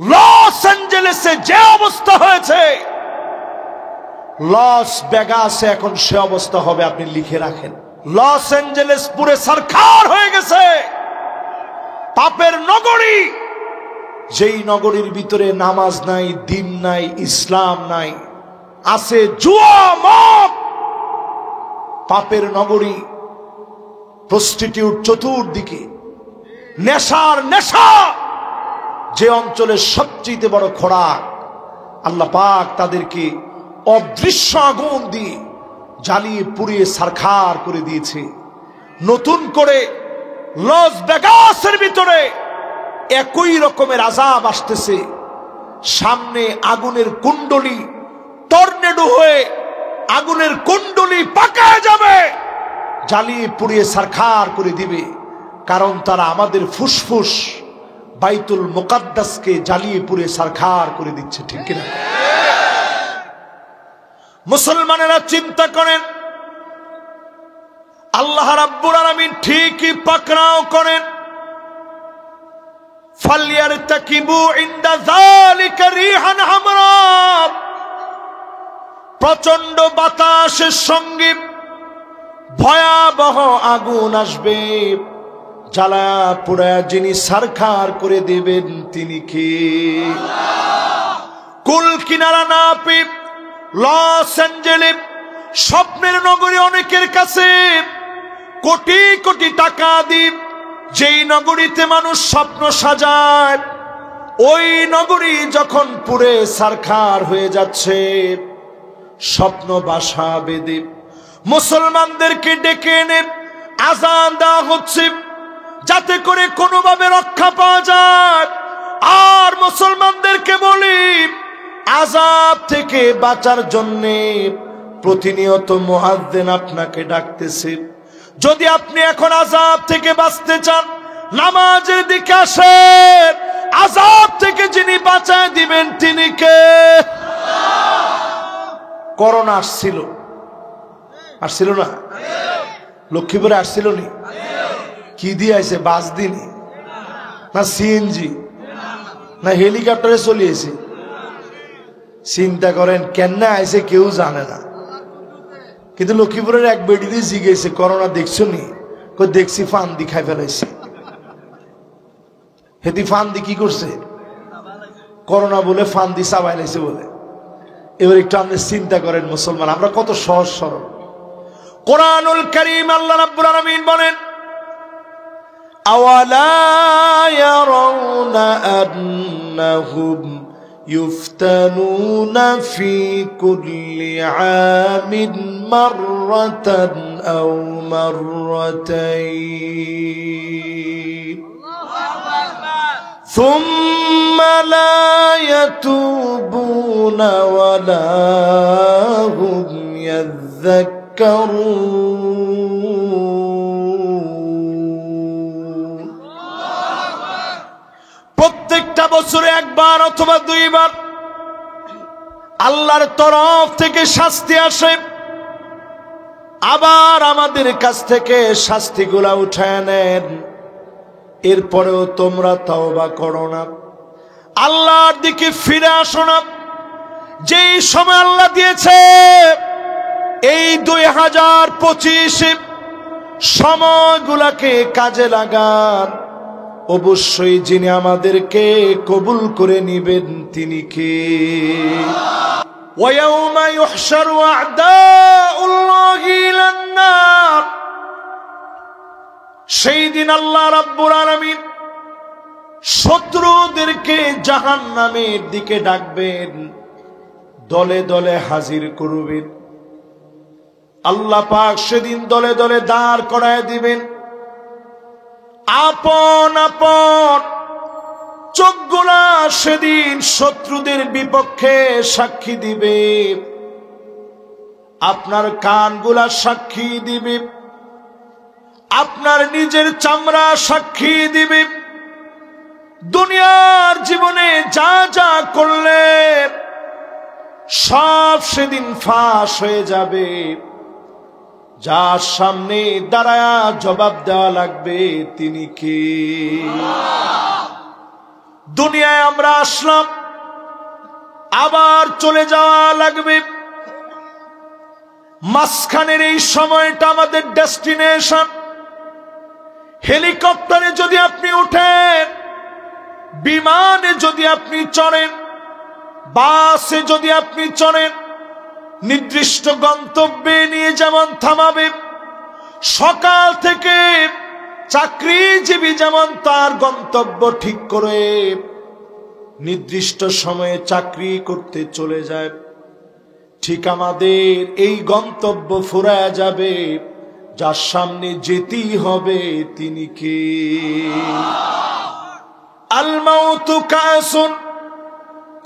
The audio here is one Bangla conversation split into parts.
লস অ্যাঞ্জেলেসে যে অবস্থা হয়েছে, লস ভেগাসে এখন সে অবস্থা হবে, আপনি লিখে রাখেন। লস অ্যাঞ্জেলেস পুরে সরকার হয়ে গেছে, পাপের নগরী। যেই নগরীর ভিতরে নামাজ নাই, দিন নাই, ইসলাম নাই, আছে জুয়া, মদ, পাপের নগরী, প্রস্টিটিউট চতুর্দিকে, নেশার নেশা। যে অঞ্চলের সবচেয়ে বড় খোরাক, আল্লাহ পাক তাদেরকে অদৃশ্য আগুন দিয়ে জ্বালিয়ে পুড়িয়ে সারখার করে দিয়েছে। নতুন করে লস ভেগাসের ভিতরে একই রকমের আযাব আসতেছে। সামনে আগুনের কুণ্ডলী টর্নেডো হয়ে আগুনের কুণ্ডলী পাকায় যাবে, জ্বালিয়ে পুড়িয়ে সারখার করে দিবে। কারণ তারা আমাদের ফুসফুস বাইতুল মুকাদ্দাসকে জ্বালিয়ে পুড়িয়ে সারখার করে দিচ্ছে, ঠিক কিনা? মুসলমানেরা চিন্তা করেন, আল্লাহ রাব্বুল আলামিন ঠিকই পাকড়াও করেন। ফালইয়ারতাকিবু ইনদা যালিকা রিহান হামরা, প্রচন্ড বাতাসের সঙ্গে ভয়াবহ আগুন আসবে, জ্বালা পোড়া যিনি সারখার করে দেবেন তিনি কে? কুল কিনারা না পেয়ে লস অ্যাঞ্জেলেস স্বপ্নের নগরী, অনেকের কাছে কোটি কোটি টাকা দিয়ে যেই নগরীতে মানুষ স্বপ্ন সাজায়, ওই নগরী যখন পুরে সারখার হয়ে যাচ্ছে, স্বপ্ন বাসা বেঁধে মুসলমানদেরকে ডেকে এনে আযান দেওয়া হচ্ছে যাতে করে কোনোভাবে রক্ষা পাওয়া যায়। আর মুসলমানদেরকে বলি, আযাব থেকে বাঁচার জন্য প্রতিনিয়ত মুয়াজ্জিন আপনাকে ডাকতেছে। যদি আপনি এখন আযাব থেকে বাঁচতে চান, নামাজের দিকে আসেন। আযাব থেকে যিনি বাঁচায় দিবেন তিনি কে? করোনা আসছিল না? লক্ষ্মীপুরে আসছিল নি? কি দিয়ে আইছে? বাস দিনি না সিএনজি না হেলিকপ্টারে চলে এসে? চিন্তা করেন কেন আইছে কেউ জানে না। কিন্তু লক্ষ্মীপুরের এক বেডিতে জিজ্ঞেসে, করোনা দেখছো নি? দেখছি, ফান্দি খাই ফেলাইছে। হেতি ফান্দি কি করছে? করোনা বলে ফান্দি চাবাই লাইছে বলে। এবার একটু আপনি চিন্তা করেন মুসলমান, আমরা কত সহজ সরল। কোরআনুল কারীম আল্লাহ রাব্বুল আলামিন বলেন, আওয়ালা ইয়ারাউনা আন্নাহুম ইফতানুনা ফি কুল্লি আমিন মাররাতান আও মাররাতাইন সুম্মা লা ইয়াতুবুনা ওয়ালা হুম ইয়াযাক্কারুন। প্রত্যেকটা বছরে একবার অথবা দুইবার আল্লাহর তরফ থেকে শাস্তি আসে, আবার আমাদের কাছ থেকে শাস্তিগুলা উঠায় নেন। এরপরেও তোমরা তওবা করো না, আল্লাহর দিকে ফিরে আসো না। যেই সময় আল্লাহ দিয়েছে এই 2025 সময়গুলাকে কাজে লাগান। অবশ্যই যিনি আমাদেরকে কবুল করে নিবেন তিনি কে? ওয়ায়াউমা ইউহশারু আ'দাউল্লাহি ইলান নার, সেই দিন আল্লাহ রাব্বুল আলামিন শত্রুদেরকে জাহান্নামের দিকে ডাকবেন, দলে দলে হাজির করবেন। আল্লাহ পাক সেদিন দলে দলে দাঁড় করায় দিবেন। আপন আপন চোখগুলা সেদিন শত্রুদের বিপক্ষে সাক্ষী দিবে, আপনার কানগুলা সাক্ষী দিবে, আপনার নিজের চামড়া সাক্ষী দিবে। দুনিয়ার জীবনে যা যা করলে সব সেদিন ফাঁস হয়ে যাবে। যার সামনে দাঁড়ায়া জবাব দেওয়া লাগবে তিনি কে? দুনিয়ায় আমরা আসলাম, আবার চলে যাওয়া লাগবে। মাঝখানের এই সময়টা আমাদের ডেস্টিনেশন। হেলিকপ্টারে যদি আপনি উঠেন, বিমানে যদি আপনি চড়েন, বাসে যদি আপনি চড়েন, নির্দিষ্ট গন্তব্যে নিয়ে যেমন থামাবে, সকাল থেকে চাকরিজীবী যেমন তার গন্তব্য ঠিক করে নির্দিষ্ট সময়ে চাকরি করতে চলে যায়, ঠিক আমাদের এই গন্তব্য ফুরায় যাবে। যার সামনে যেতেই হবে তিনি কে? আল মাউতু কাসুন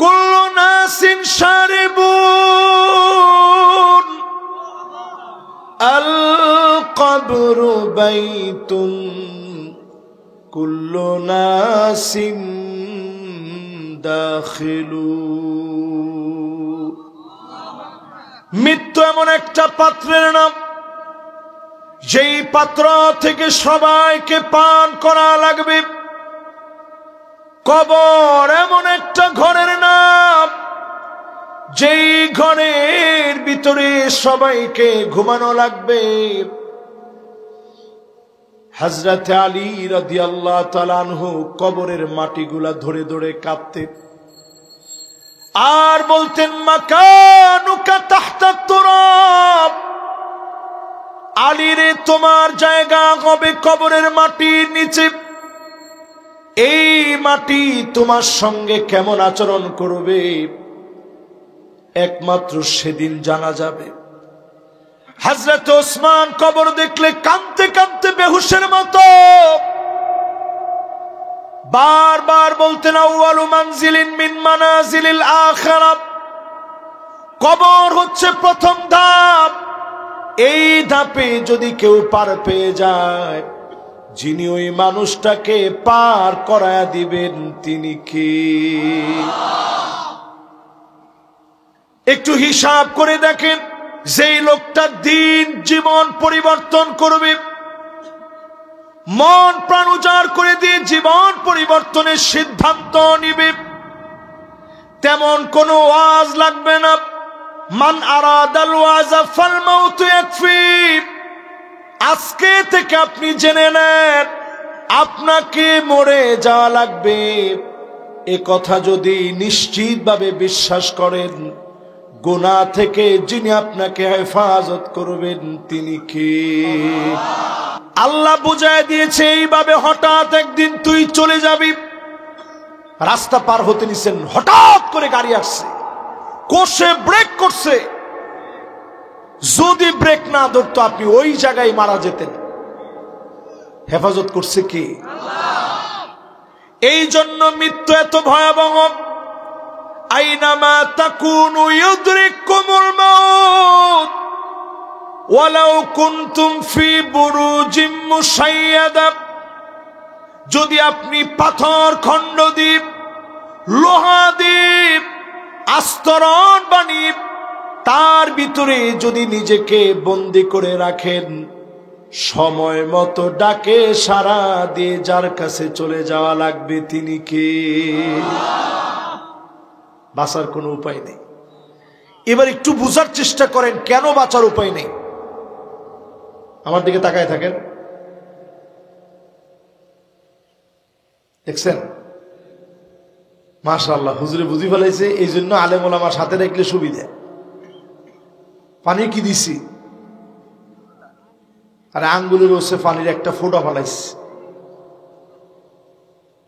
কুল্লু নাসিন শারিবুন আল কবরু বাইতুন কুল্লু নাসিন দাখিলু। মৃত্যু এমন একটা পাত্রের নাম, যেই পাত্র থেকে সবাইকে পান করা লাগবে। কবর এমন একটা ঘরের নাম, যেই ঘরের ভিতরে সবাইকে ঘুমানো লাগবে। হযরত আলী রাদিয়াল্লাহু তাআলা আনহু কবরের মাটিগুলা ধরে ধরে কাঁদতেন আর বলতেন, মাকানুকা তাহতা তুরাব। আলী রে, তোমার জায়গা হবে কবরের মাটির নিচে। এই মাটি তোমার সঙ্গে কেমন আচরণ করবে একমাত্র সেদিন জানা যাবে। হযরত ওসমান কবর দেখলে কাঁদতে কাঁদতে বেহুশের মতো বারবার বলতেন, আউয়ালু মানজিলিন মিন মানাজিলিল আখিরাহ। কবর হচ্ছে প্রথম ধাপ। এই ধাপে যদি কেউ পার পেয়ে যায়, যিনি ওই মানুষটাকে পার করায়া দিবেন তিনি কে? একটু হিসাব করে দেখেন, যেই লোকটা দিন জীবন পরিবর্তন করবে, মন প্রাণ উজাড় করে দিয়ে জীবন পরিবর্তনের সিদ্ধান্ত নিবে, তেমন কোন ওয়াজ লাগবে না। মান আরাদাল ওয়াজা ফাল মাউতু ইয়াকফি। আজকে থেকে আপনি জেনে নেন, আপনাকে মরে যাওয়া লাগবে। এ কথা যদি নিশ্চিতভাবে বিশ্বাস করেন, গুনাহ থেকে যিনি আপনাকে হেফাজত করবেন তিনি কে? আল্লাহ বুঝায় দিয়েছে এইভাবে। হঠাৎ একদিন তুই চলে যাবি, রাস্তা পার হতে নিছেন, হঠাৎ করে গাড়ি আসছে, কষে ব্রেক করছে। যদি ব্রেক না ধরতো আপনি ওই জায়গায় মারা যেতেন। হেফাজত করছে কে? এই জন্য মৃত্যু এত ভয়াবহ। আইনামা তাকুনু ইউদরিকুমুল মাউত ওয়ালাউ কুনতুম ফি বুরুজিম মুশাইয়াদা। যদি আপনি পাথর খণ্ড দ্বীপ, লোহা দ্বীপ, আস্তরণ বানিয়ে তার ভিতরে যদি নিজেকে বন্দি করে রাখেন, সময় মতো ডাকে সাড়া দিয়ে যার কাছে চলে যাওয়া লাগবে তিনি কে? বাঁচার কোনো উপায় নেই। এবার একটু বুঝার চেষ্টা করেন, কেন বাঁচার উপায় নেই। আমার দিকে তাকায় থাকেন, দেখছেন? মাশাআল্লাহ, হুজুরে বুঝি ফেলাইছে। এই জন্য আলেম ওলামার সাথে রাখলে সুবিধা। পানি কি দিছি, আর আঙ্গুলের ওসে পানির একটা ফোঁটা ফেলাইছে।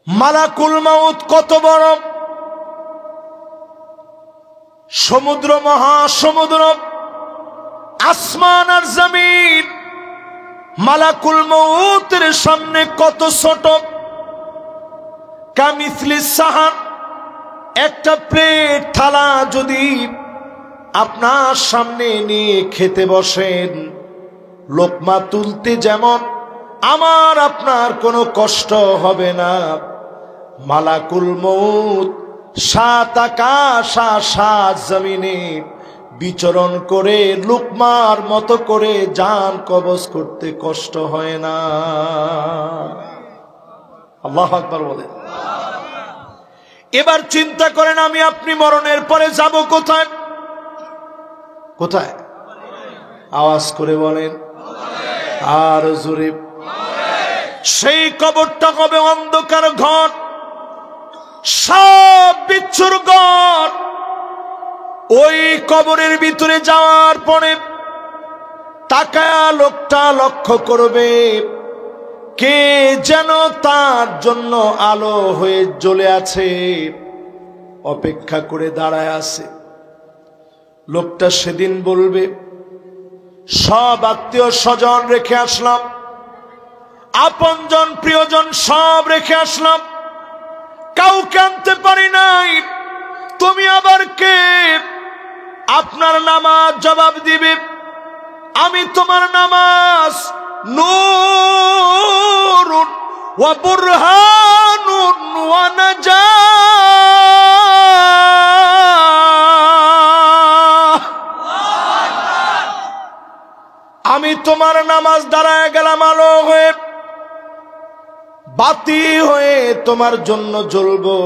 মালাকুল মাউত কত বড়! সমুদ্র, মহাসমুদ্র, আসমান আর জমিন মালাকুল মউতের সামনে কত ছোট। কামিসলি সাহান, একটা প্লেট থালা যদি আপনার সামনে নিয়ে খেতে বসেন, লোকমা তুলতে যেমন আমার আপনার কোনো কষ্ট হবে না, মালাকুল মউত 7 আকাশ আর 7 জমিনে বিচরণ করে লুকমার মতো করে জান কবজ করতে কষ্ট হয় না। আল্লাহু আকবার বলেন। এবার চিন্তা করেন আমি আপনি মরণের পরে যাব কোথায়? কোথায়? আওয়াজ করে বলেন আর জোরে। সেই কবরটা হবে অন্ধকার ঘর, সব বিচ্ছুর ঘর। ওই কবরের ভিতরে যাওয়ার পরে তাকায়া লোকটা লক্ষ্য করবে কে যেন তার জন্য আলো হয়ে জ্বলে আছে, অপেক্ষা করে দাঁড়ায় আছে। লোকটা সেদিন বলবে সব আত্মীয় স্বজন রেখে আসলাম, আপনজন প্রিয়জন সব রেখে আসলাম, কাউকে আনতে পারি নাই, তুমি আবার কে? আপনার নামাজ জবাব দিবে আমি তোমার নামাজ নূরুন ওয়া বুরহানুন ওয়া নাজাহ। আমি তোমার নামাজ দাঁড়ায় গেলাম আলো হয়ে, বাতি হয়ে তোমার জন্য জ্বলবো,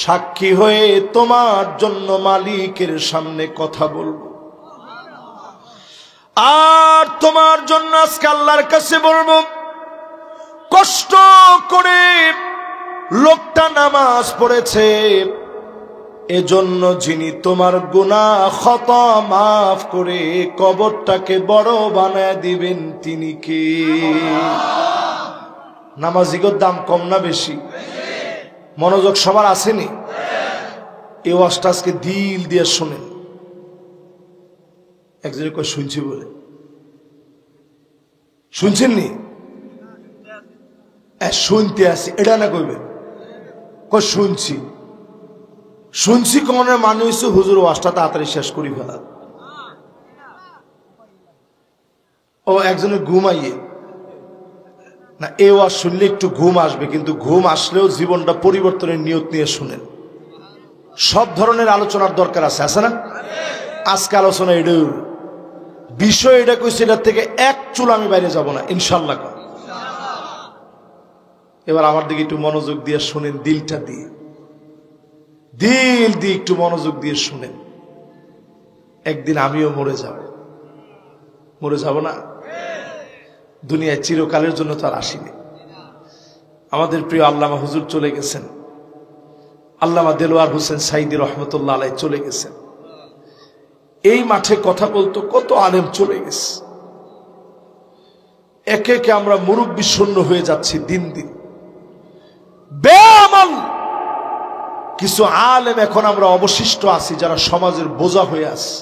সাক্ষী হয়ে তোমার জন্য মালিকের সামনে কথা বলবো। আর তোমার জন্য আজকে আল্লাহর কাছে বলবো কষ্ট করে লোকটা নামাজ পড়েছে, এজন্য যিনি তোমার গুনাহ খতা মাফ করে কবরটাকে বড় বানায় দিবেন তিনি কে? নামাজিগোর দাম কম না বেশি? মনোযোগ সবার আসেনি? এই ওয়াজটা আজকে দিল দিয়ে শোনেন। একজনে কয় শুনছি বলে, শুনছেন নি? শুনতে আসি এটা না কইবেন, কয় শুনছি। শুনছি কমনের মানে হচ্ছে হুজুর ওয়াজটা তাড়াতাড়ি শেষ করি ফেলা। ও একজনে ঘুমাইয়ে না, এই ওয়াজ শুনলে একটু ঘুম আসবে, কিন্তু ঘুম আসলেও জীবনটা পরিবর্তনের নিয়ত নিয়ে শুনেন। সব ধরনের আলোচনার দরকার আছে, আছে না? আজকে আলোচনা এটা বিষয়, এটা কইছে এটার থেকে এক চুল আমি বাইরে যাব না ইনশাল্লাহ। এবার আমার দিকে একটু মনোযোগ দিয়ে শুনেন, দিলটা দিয়ে, দিল দিয়ে একটু মনোযোগ দিয়ে শুনেন। একদিন আমিও মরে যাব, মরে যাব না? দুনিয়ায় চিরকালের জন্য তো আর আসিনি। আমাদের প্রিয় আল্লামা হুজুর চলে গেছেন, আল্লামা দেলোয়ার হোসেন সাইদি রহমতুল্লাহ আলাইহি চলে গেছেন। এই মাঠে কথা বলতো কত আলেম চলে গেছে। একে একে আমরা মুরব্বি শূন্য হয়ে যাচ্ছি দিন দিন। বেআমল কিছু আলেম এখন আমরা অবশিষ্ট আছি, যারা সমাজের বোঝা হয়ে আছে।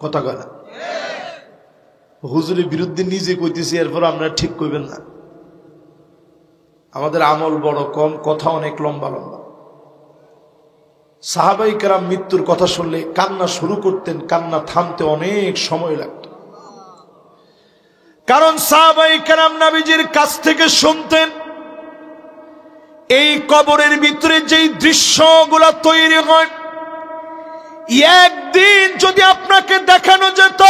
কথা কয় না? হুজুরের বিরুদ্ধে নিজে কইতেছি, এরপর আপনারা ঠিক কইবেন না। আমাদের আমল বড় কম, কথা অনেক লম্বা লম্বা। সাহাবাই কেরাম মৃত্যুর কথা শুনলে কান্না শুরু করতেন, কান্না থামতে অনেক সময় লাগত। কারণ সাহাবাই কেরাম নবীজির কাছ থেকে শুনতেন এই কবরের ভিতরে যেই দৃশ্যগুলা তৈরি হয়, একদিন যদি আপনাকে দেখানো যেত,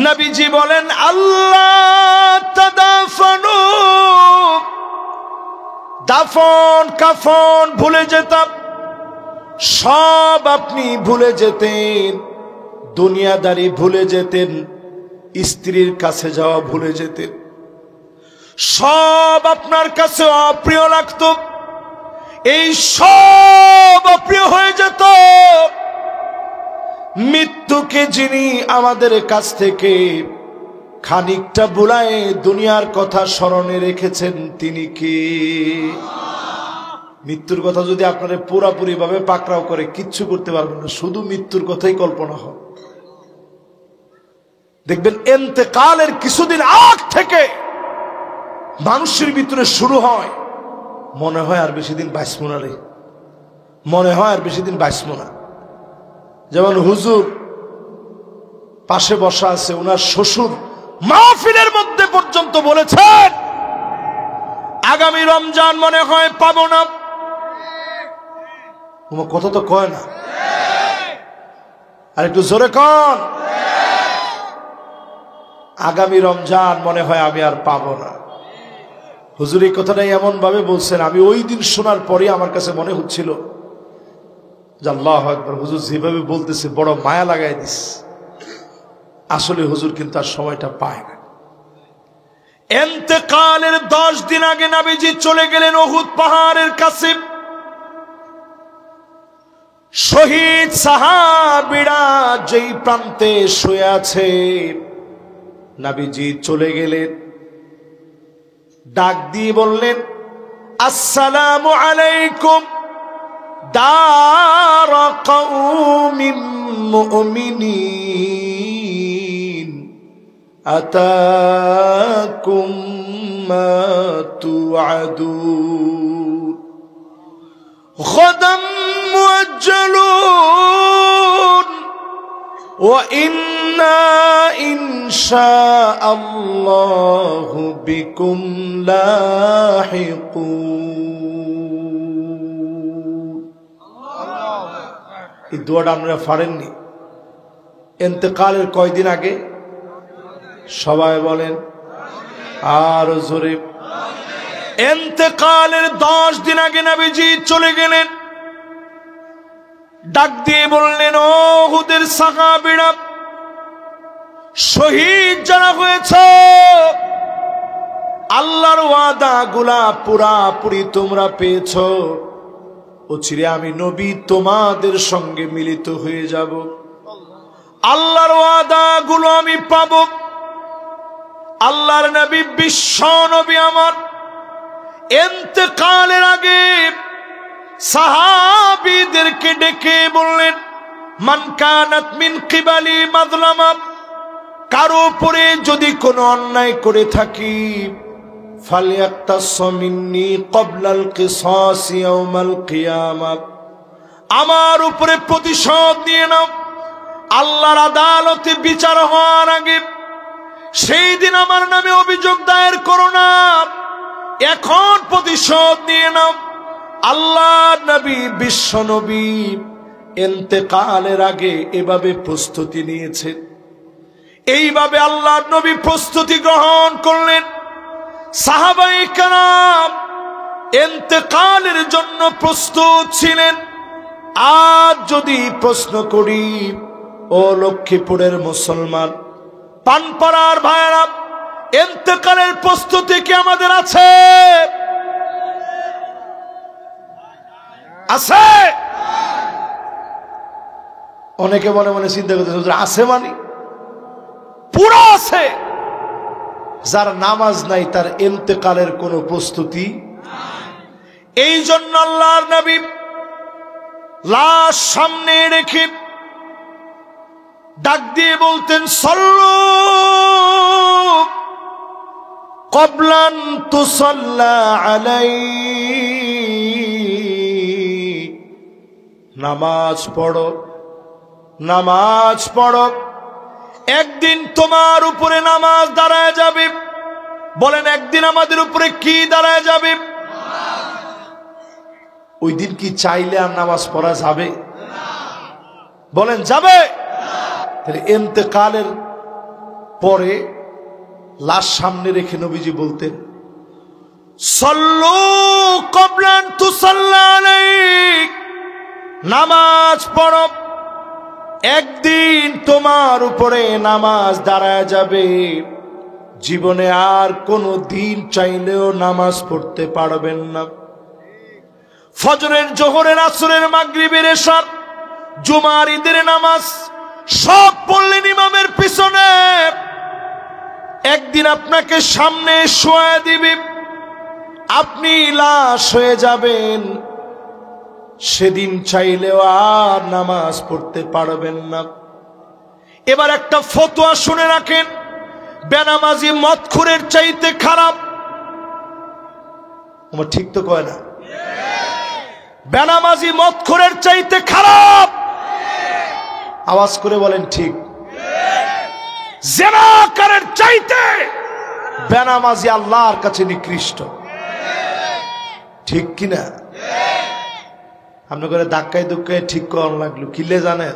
নবীজি বলেন আল্লাহ তাদাফানু, দাফন কাফন ভুলে যেতাম, সব আপনি ভুলে যেতেন, দুনিয়াদারি ভুলে যেতেন, স্ত্রীর কাছে যাওয়া ভুলে যেতেন, সব আপনার কাছে অপ্রিয় লাগতো, এই সব অপ্রিয় হয়ে যেত। মৃত্যুকে যিনি আমাদের কাছ থেকে খানিকটা বুলায়ে দুনিয়ার কথা স্মরণে রেখেছেন তিনি কে? মৃত্যুর কথা যদি আপনারা পুরাপুরি ভাবে পাকড়াও করে কিচ্ছু করতে পারবেন না, শুধু মৃত্যুর কথাই কল্পনা হয়। দেখবেন ইন্তেকালের কিছুদিন আগ থেকে মানুষের ভিতরে শুরু হয়, মনে হয় আর বেশি দিন বাঁচবো না রে, মনে হয় আর বেশি দিন বাঁচবো না। যেমন হুজুর পাশে বসা আছে, ওনার শ্বশুর মাহফিলের মধ্যে পর্যন্ত বলেছেন আগামী রমজান মনে হয় পাবো না। তোমার কথা তো কয় না, আর একটু জোরে কন। আগামী রমজান মনে হয় আমি আর পাবো না। হুজুর এই কথাটাই এমন ভাবে বলছেন, আমি ওই দিন শোনার পরে আমার কাছে মনে হচ্ছিল যে আল্লাহু আকবার, হুজুর যেভাবে বলতেছে বড় মায়া লাগাই দিস। আসলে হুজুর কিন্তু আর সময়টা পায় না। ইন্তেকালের 10 দিন আগে নবীজি চলে গেলেন উহুদ পাহাড়ের কাছে। শহীদ সাহাবীরা যেই প্রান্তে শুয়ে আছে, নবীজি চলে গেলেন, ডাক দিয়ে বললেন, আসসালামু আলাইকুম দার কওমিন মুমিনিন আতাকুম মা তুআদুন গাদাম মুআজ্জালুন ওয়া ইন্না ইনশাআল্লাহু বিকুম লাহিকুন। এই দোয়াটা আপনারা পারেননি? ইন্তেকালের কয়দিন আগে? সবাই বলেন আর জোরে। ইন্তেকালের 10 দিন আগে নবীজি চলে গেলেন। ডাক দিয়ে বললেন, ও উহুদের সাহাবীরা, শহীদ যারা হয়েছে, আল্লাহর ওয়াদা গুলা পুরাপুরি তোমরা পেয়েছ। অচিরে আমি নবী তোমাদের সঙ্গে মিলিত হয়ে যাব, আল্লাহর ওয়াদা গুলো আমি পাব। আল্লাহর নবী বিশ্ব নবী আমার ইন্তেকালের আগে সাহাবীদেরকে ডেকে বললেন, মান কানাত মিন কিবালি মাযলামা, কারো উপরে যদি কোনো অন্যায় করে থাকি, ফালইয়াক্তাস মিন্নি ক্বাবলাল কিসাস ইয়াউমাল কিয়ামা, আমার উপরে প্রতিশোধ নিয়ে নাও আল্লাহর আদালতে বিচার হওয়ার আগে। সেই দিন আমার নামে অভিযোগ দায়ের করো না, এখন প্রতিশোধ নিয়ে নাও। আল্লাহর নবী বিশ্ব নবী ইন্তেকালের আগে এভাবে প্রস্তুতি নিয়েছেন। এইভাবে আল্লাহর নবী প্রস্তুতি গ্রহণ করলেন। সাহাবায়ে কেরাম ইন্তেকালের জন্য প্রস্তুত ছিলেন। আজ যদি প্রশ্ন করি, ও লক্ষ্মীপুরের মুসলমান, পানপাড়ার ভাইয়েরা, ইন্তেকালের প্রস্তুতি কি আমাদের আছে? আছে? অনেকে মনে মনে চিন্তা করতেছে, আছে মানে পুরো আছে। যার নামাজ নাই তার ইন্তেকালের কোনো প্রস্তুতি। এই জন্য আল্লাহর নবী লাশ সামনে রেখে ডাক দিয়ে বলতেন, সল্লু ক্বাবলান তুসাল্লা আলাইহি, নামাজ পড়ো, নামাজ পড়ো, একদিন তোমার উপরে নামাজ দাঁড়ায় যাবে। বলেন, একদিন আমাদের উপরে কি দাঁড়ায় যাবে? ওই দিন কি চাইলে আর নামাজ পড়া যাবে? বলেন যাবে? তাহলে ইন্তেকালের পরে লাশ সামনে রেখে নবীজি বলতেন, সল্লু ক্বাবলান তুসাল্লা আলাইহি, নামাজ পড়ো, একদিন তোমার উপরে নামাজ দাঁড়ায় যাবে। জীবনে আর কোনো দিন চাইলেও নামাজ পড়তে পারবেন না। ফজরের, জোহরের, আসরের, মাগরিবের, এশার, জুমার, ঈদের নামাজ সব পড়লেন ইমামের পিছনে। একদিন আপনাকে সামনে শোয়া দিবে, আপনি লাশ হয়ে যাবেন। সেদিন চাইলেও আর নামাজ পড়তে পারবেন না। এবার একটা ফতোয়া শুনে রাখেন, বেনামাজি মদখোরের চাইতে খারাপ। আমার ঠিক তো কয় না? বেনামাজি মদখোরের চাইতে খারাপ। আওয়াজ করে বলেন ঠিক। জিনাকারের চাইতে বেনামাজি আল্লাহর কাছে নিকৃষ্ট। ঠিক কিনা? আপনার ধাক্কায় ধুক্কায় ঠিক করানো লাগলো, কিলে জানেন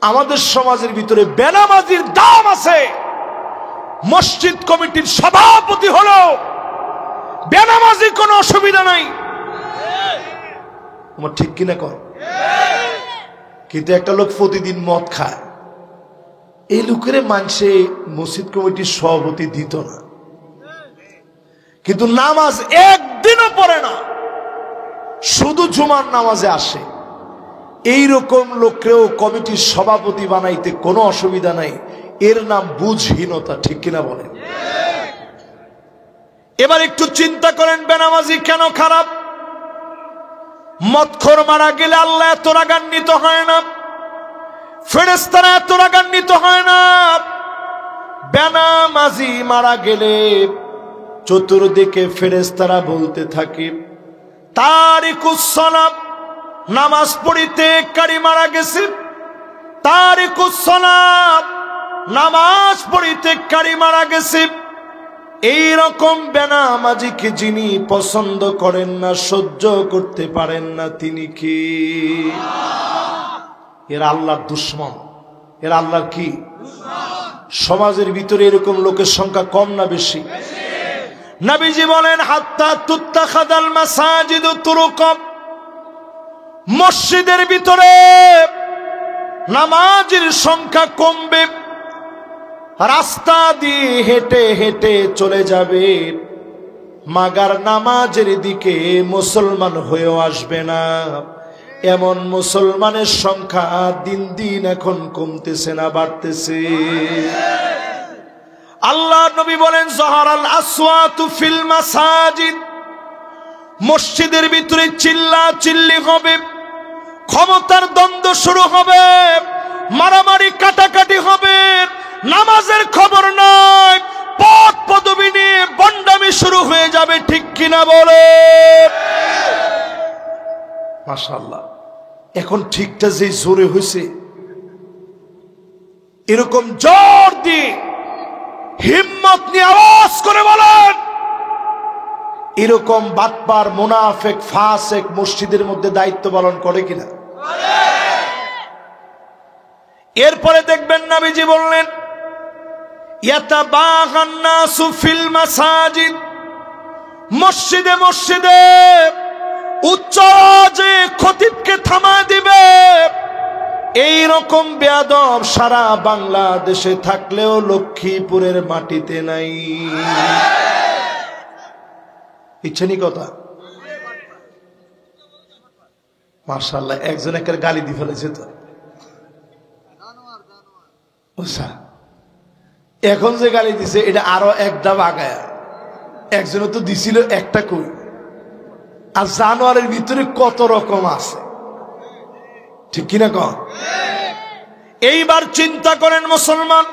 আমাদের সমাজের ভিতরে বেনামাজির দাম আছে। মসজিদ কমিটির সভাপতি হলো বেনামাজি কোনো অসুবিধা নাই, তোমার ঠিক কিনা কর। কিন্তু একটা লোক প্রতিদিন মদ খায়, এই লোকের মানুষে মসজিদ কমিটির সভাপতি দিত না, কিন্তু নামাজ একদিনও পড়ে না, শুধু জুমার নামাজে আসে, এইরকম লোককেও কমিটির সভাপতি বানাইতে কোনো অসুবিধা নাই। এর নাম বুঝহীনতা, ঠিক কিনা বলেন? এবার একটু চিন্তা করেন বেনামাজি কেন খারাপ? মদখোর মারা গেলে আল্লাহ এত রাগান্বিত হয় না, ফেরেশতারা এত রাগান্বিত হয় না। বেনামাজি মারা গেলে চতুর্দিকে ফেরেশতারা বলতে থাকে, তারিকুস সালাত, নামাজ পড়িতে কারি মারা গেছে, তারিকুস সালাত, নামাজ পড়িতে কারি মারা গেছে। এইরকম বেনামাজিকে যিনি পছন্দ করেন না, সহ্য করতে পারেন না, তিনি কি? এরা আল্লাহর দুশমন, এরা আল্লাহর কি? সমাজের ভিতরে এরকম লোকের সংখ্যা কম না বেশি? নবীজি বলেন, হাত্তা তুত্তাখাদাল মাসাজিদু তুরুকাম, মসজিদের ভিতরে নামাজের সংখ্যা কমবে, রাস্তা দিয়ে হেঁটে হেঁটে চলে যাবে, মাগার নামাজের দিকে মুসলমান হয়েও আসবে না। এমন মুসলমানের সংখ্যা দিন দিন এখন কমতেছে না বাড়তেছে? আল্লাহ নবী বলেন, যাহারাল আসওয়াতু ফিল মাসাজিদ, মসজিদের ভিতরে চিল্লা চিল্লি হবে, ক্ষমতার দ্বন্দ্ব শুরু হবে, মারামারি কাটাকাটি হবে, নামাজের খবর নাই, পদ পদবি নিয়ে বন্ডামি শুরু হয়ে যাবে, ঠিক কিনা বলে? মাশাআল্লাহ, এখন ঠিকটা যে জোরে হয়েছে, এরকম জোর দিয়ে হিম্মত নিয়ে আওয়াজ করে বলেন, এরকম বাটপার মুনাফিক ফাসিক মসজিদের মধ্যে দায়িত্ব পালন করে কিনা? এরপরে দেখবেন নবীজি বললেন, ইয়াতাবাগান নাসু ফিল মাসাজিদ, মসজিদে মসজিদে উচ্চ আওয়াজে খতিবকে থামা দিবে। এই রকম বেয়াদব সারা বাংলাদেশে থাকলেও লক্ষ্মীপুরের মাটিতে নাই। ইচ্ছানি কথা। মাশাআল্লাহ, একজন একের গালি দিয়ে ফেলেছে তো। এখন যে গালি দিছে এটা আরো একটা বাগায়া, একজনে তো দিছিল একটা কই, আর জানোয়ারের ভিতরে কত রকম আছে, ঠিক কিনা কন? এইবার চিন্তা করেন মুসলমান,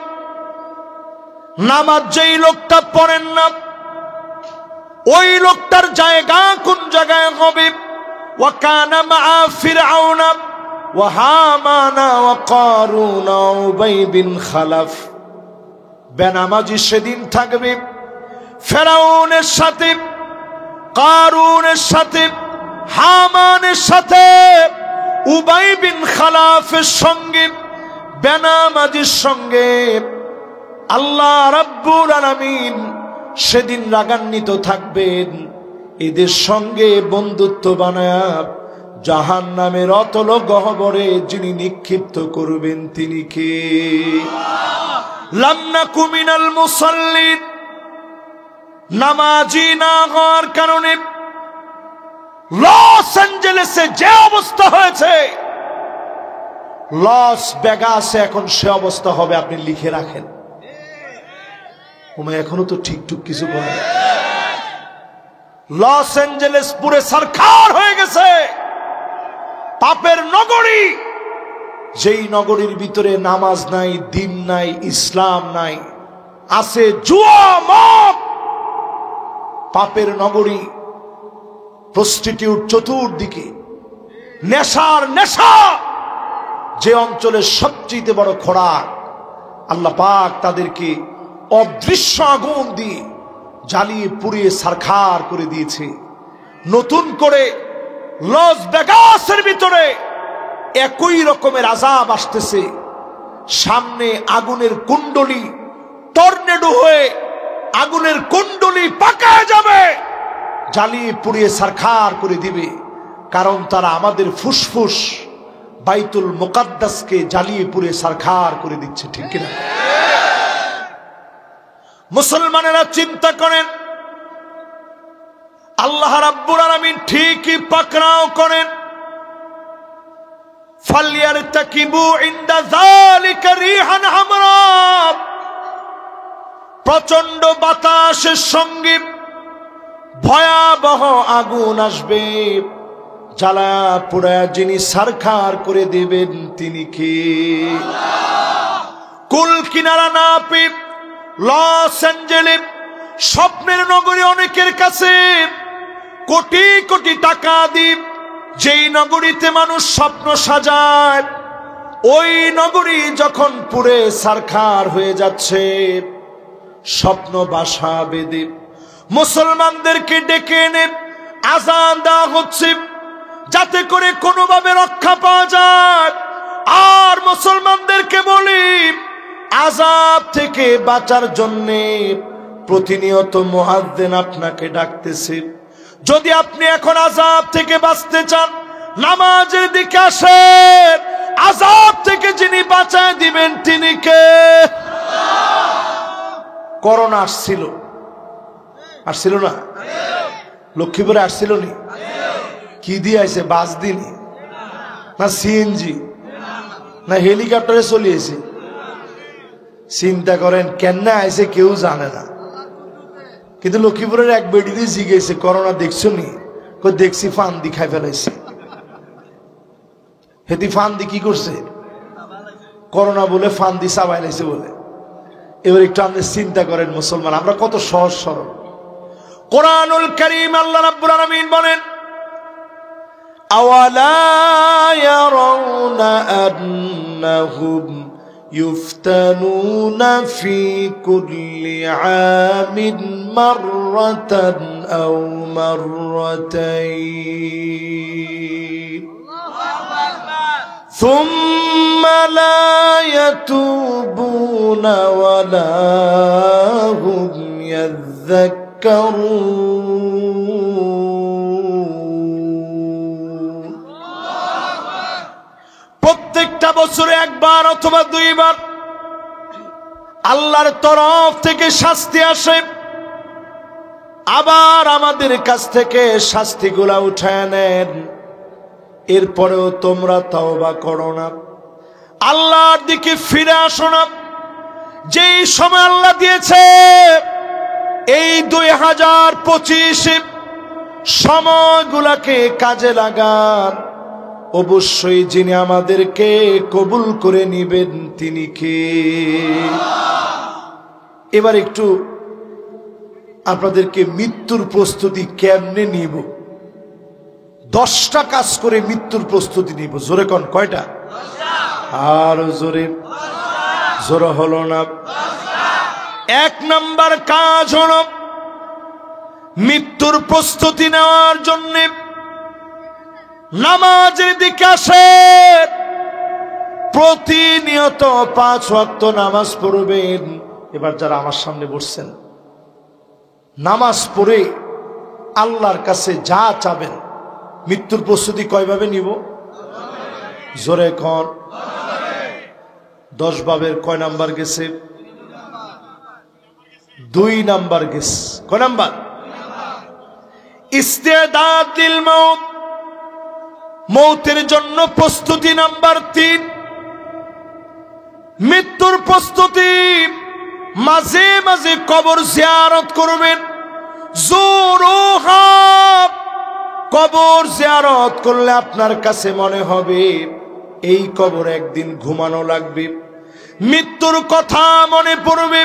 নামাজ যেই লোকটা পড়েন না, ওই লোকটার জায়গা কোন জায়গায় হবে? ওয়া কানা মা ফিরআউনা ওয়া হামানা ওয়া কারুন ওয়া উবাই বিন খালাফ। বেনামাজি সেদিন থাকবে ফেরাউনের সাথে, কারুনের সাথে, হামানের সাথে, উবাই বিন খালাফের সঙ্গে, বেনামাজির সঙ্গে। আল্লাহ রাব্বুল আলামিন সেদিন রাগান্বিত থাকবেন, এদের সঙ্গে বন্ধুত্ব বানায়া জাহান্নামের অতল গহ্বরে যিনি নিক্ষিপ্ত করবেন তিনি কে? লাম নাকু মিনাল মুসাল্লিন, নামাজি না হওয়ার কারণে লস অ্যাঞ্জেলেসে যে অবস্থা হয়েছে, লস ভেগাসে এখন সে অবস্থা হবে, আপনি লিখে রাখেন। এখনো তো ঠিকঠুক কিছু করে। লস অ্যাঞ্জেলেস পুরে সরকার হয়ে গেছে, পাপের নগরী। যেই নগরীর ভিতরে নামাজ নাই, দিন নাই, ইসলাম নাই, আছে জুয়া, মদ, পাপের নগরী, প্রস্টিটিউট চতুর্দিকে, নেশার নেশা। যে অঞ্চলের সবচেয়ে বড় খোরাক, আল্লাহ পাক তাদেরকে অদৃশ্য আগুন দিয়ে জ্বালিয়ে পুড়িয়ে সারখার করে দিয়েছে। নতুন করে লস ভেগাসের ভিতরে একই রকমের আযাব আসতেছে। সামনে আগুনের কুণ্ডলী টর্নেডো হয়ে আগুনের কুণ্ডলী পাকায় যাবে, জ্বালিয়ে পুড়িয়ে ছারখার করে দিবে, কারণ তারা আমাদের ফুসফুস বাইতুল মুকাদ্দাসকে জ্বালিয়ে পুড়িয়ে ছারখার করে দিচ্ছে। ঠিক কিনা? মুসলমানেরা চিন্তা করেন, আল্লাহ রাব্বুল আলামিন ঠিকই পাকড়াও করেন, ফালইয়ারতাকিবু ইনদা যালিকা রিহান হামরা, প্রচন্ড বাতাসের সঙ্গে ভয়াবহ আগুন আসবে, জ্বালা পোড়া যিনি ছারখার করে দেবেন তিনি কে? কুল কিনারা না পেয়ে লস অ্যাঞ্জেলেস স্বপ্নের নগরী অনেকের কাছে কোটি কোটি টাকা দিয়ে যেই নগরীতে মানুষ স্বপ্ন সাজায়, ওই নগরী যখন পুড়ে ছারখার হয়ে যাচ্ছে, স্বপ্ন বাসা বেঁধে মুসলমানদেরকে ডেকে এনে আযান দেওয়া হচ্ছে যাতে করে কোনোভাবে রক্ষা পাওয়া যায়। আর মুসলমানদেরকে বলি, আযাব থেকে বাঁচার জন্য প্রতিনিয়ত মুয়াজ্জিন আপনাকে ডাকতেছে। যদি আপনি এখন আযাব থেকে বাঁচতে চান, নামাজের দিকে আসেন, আযাব থেকে যিনি বাঁচায় দিবেন তিনি কে? করোনা আসছিল না? লক্ষ্মীপুরে আসছিল নি? কি দিয়ে আইছে? বাস দিনি না সিএনজি না হেলিকপ্টারে চলিয়েছে? চিন্তা করেন কেন আইছে কেউ জানে না। কিন্তু লক্ষ্মীপুরের এক বেডিতে জিজ্ঞেসে, করোনা দেখছো নি? দেখছি, ফান দি খাই ফেলাইছে। হেতি ফান দি কি করছে? করোনা বলে ফান দি চাবাই লাইছে বলে। এবার একটু আপনি চিন্তা করেন মুসলমান, আমরা কত সহজ সরল। কোরআনুল কারীম আল্লাহ রাব্বুল আলামিন বলেন, আওয়ালা ইয়ারাউনা আন্নাহুম ইফতানুনা ফি কুল্লি আমিন মাররাতান আও মাররাতাইন সুম্মা লা ইয়াতুবুনা ওয়ালা হুম ইয়াযাক্কারুন। প্রত্যেকটা বছরে একবার অথবা দুইবার আল্লাহর তরফ থেকে শাস্তি আসে, আবার আমাদের কাছ থেকে শাস্তিগুলা উঠায় নেন। এরপরেও তোমরা তওবা করো না, আল্লাহর দিকে ফিরে আসো না। যেই সময় আল্লাহ দিয়েছে এই 2025 সময়গুলাকে কাজে লাগান। অবশ্যই যিনি আমাদেরকে কবুল করে নিবেন তিনি কে? এবার একটু আপনাদেরকে মৃত্যুর প্রস্তুতি কেমনে নিব, 10টা কাজ করে মৃত্যুর প্রস্তুতি নিব। জোরে কোন কয়টা? আর জোরে জোরে হলো না। 1 নাম্বার কাজ হলো মৃত্যুর প্রস্তুতি নেওয়ার জন্য নামাজের দিকে আসেন। প্রতিনিয়ত 5 ওয়াক্ত নামাজ পড়বেন। এবার যারা আমার সামনে বসছেন, নামাজ পড়ে আল্লাহর কাছে যা চাবেন, মৃত্যুর প্রস্তুতি কয়ভাবে নিব? জোরে কোন? 10 ভাবের কয় নাম্বার গেছে? 2 নাম্বার গেছে। কয় নাম্বার? ইস্তেদাদ লিল মউত, মৌতের জন্য প্রস্তুতি নাম্বার 3। মৃত্যুর প্রস্তুতি, মাঝে মাঝে কবর জিয়ারত করবেন। জুরুহা, কবর জিয়ারত করলে আপনার কাছে মনে হবে এই কবর একদিন ঘুমানো লাগবে, মৃত্যুর কথা মনে পড়বে।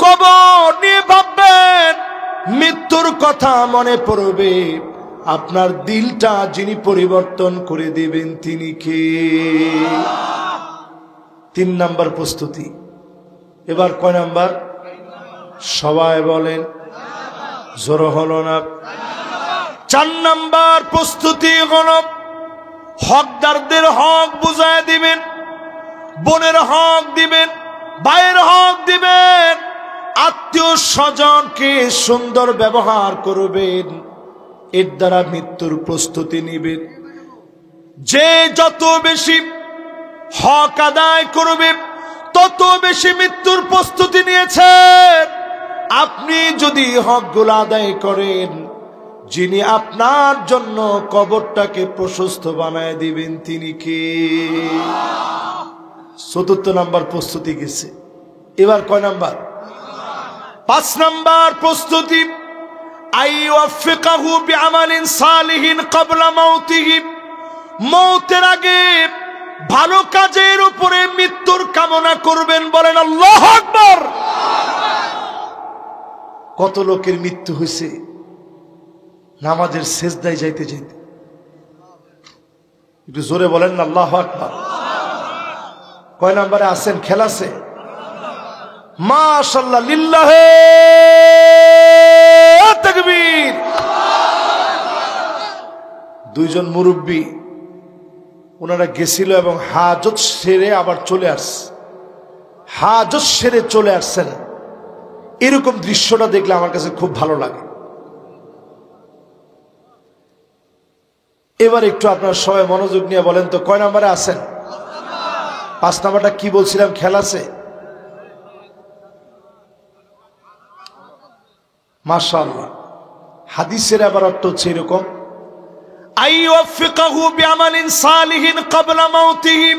কবর নিয়ে ভাববেন, মৃত্যুর কথা মনে পড়বে। আপনার দিলটা যিনি পরিবর্তন করে দিবেন তিনি কে? 3 নাম্বার প্রস্তুতি। এবার কয় নাম্বার? সবাই বলেন, জোর হলো না। 4 নাম্বার প্রস্তুতি হলো হকদারদের হক বুঝায় দিবেন, বোনের হক দিবেন, ভাইয়ের হক দিবেন, আত্মীয় স্বজনকে সুন্দর ব্যবহার করবেন। এর দ্বারা মৃত্যুর প্রস্তুতি নিবেন। যে যত বেশি হক আদায় করবে তত বেশি মৃত্যুর প্রস্তুতি নিয়েছেন। আপনি যদি হকগুলো আদায় করেন, যিনি আপনার জন্য কবরটাকে প্রশস্ত বানায় দিবেন তিনি কে? চতুর্থ নাম্বার প্রস্তুতি গেছে। এবার কয় নাম্বার? 5 নাম্বার প্রস্তুতি, আইওয়াফিকাহু বিআমালিন সালিহিন ক্বাবলা মাউতিহি, মওতের আগে ভালো কাজের উপরে মৃত্যুর কামনা করবেন। বলেন আল্লাহু আকবার। কত লোকের মৃত্যু হয়েছে নামাজের সেজদায় যাইতে যাইতে। একটু জোরে বলেন না আল্লাহু আকবার। কয় নাম্বারে আছেন? খেলাছে? মাশাআল্লাহ, লিল্লাহে তাকবীর। দুইজন মুরব্বী ওনারা গেছিল এবং হাজত সেরে আবার চলে আসছে। হাজত সেরে চলে আসছেন, এরকম দৃশ্যটা দেখলে আমার কাছে খুব ভালো লাগে। এবার একটু আপনারা সবাই মনোযোগ নিয়ে বলেন তো কয় নাম্বারে আছেন? 5 নাম্বারটা কি বলছিলাম? খেলাছে? মাশাআল্লাহ। হাদিসের আবার অর্থ হচ্ছে এরকম, আইওয়াফিকাহু বিআমালিন সালিহিন ক্বাবলা মাউতিহি।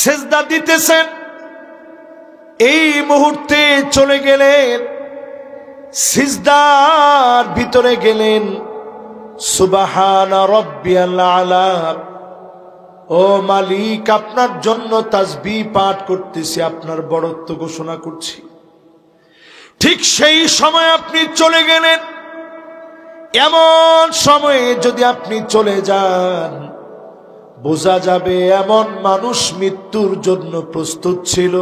সিজদা দিতেছেন, এই মুহূর্তে চলে গেলেন, সিজদার ভিতরে গেলেন, সুবহানা রাব্বিয়াল আলা, ও মালিক আপনার জন্য তাসবিহ পাঠ করতেছি, আপনার বড়ত্ব ঘোষণা করছি। ঠিক সেই সময় আপনি চলে গেলেন। এমন সময়ে যদি আপনি চলে যান, বোঝা যাবে এমন মানুষ মৃত্যুর জন্য প্রস্তুত ছিল,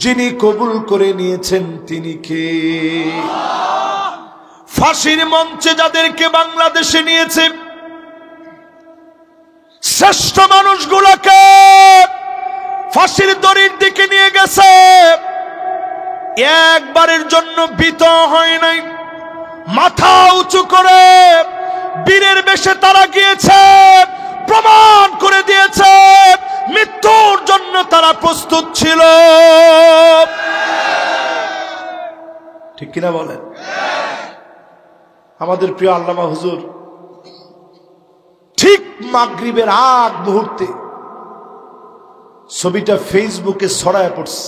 যিনি কবুল করে নিয়েছেন তিনি কে? ফাঁসির মঞ্চে যাদেরকে বাংলাদেশে নিয়েছে, শ্রেষ্ঠ মানুষগুলোকে ফাঁসির দড়ির দিকে নিয়ে গেছে, একবারের জন্য ভীত হয় নাই। মাথা উঁচু করে বীরের বেশে তারা গিয়েছে, প্রমাণ করে দিয়েছে মৃত্যুর জন্য তারা প্রস্তুত ছিল। ঠিক কিনা বলেন? আমাদের প্রিয় আল্লামা হুজুর ঠিক মাগরিবের আগ মুহূর্তে ছবিটা ফেসবুকে ছড়ায় পড়ছে।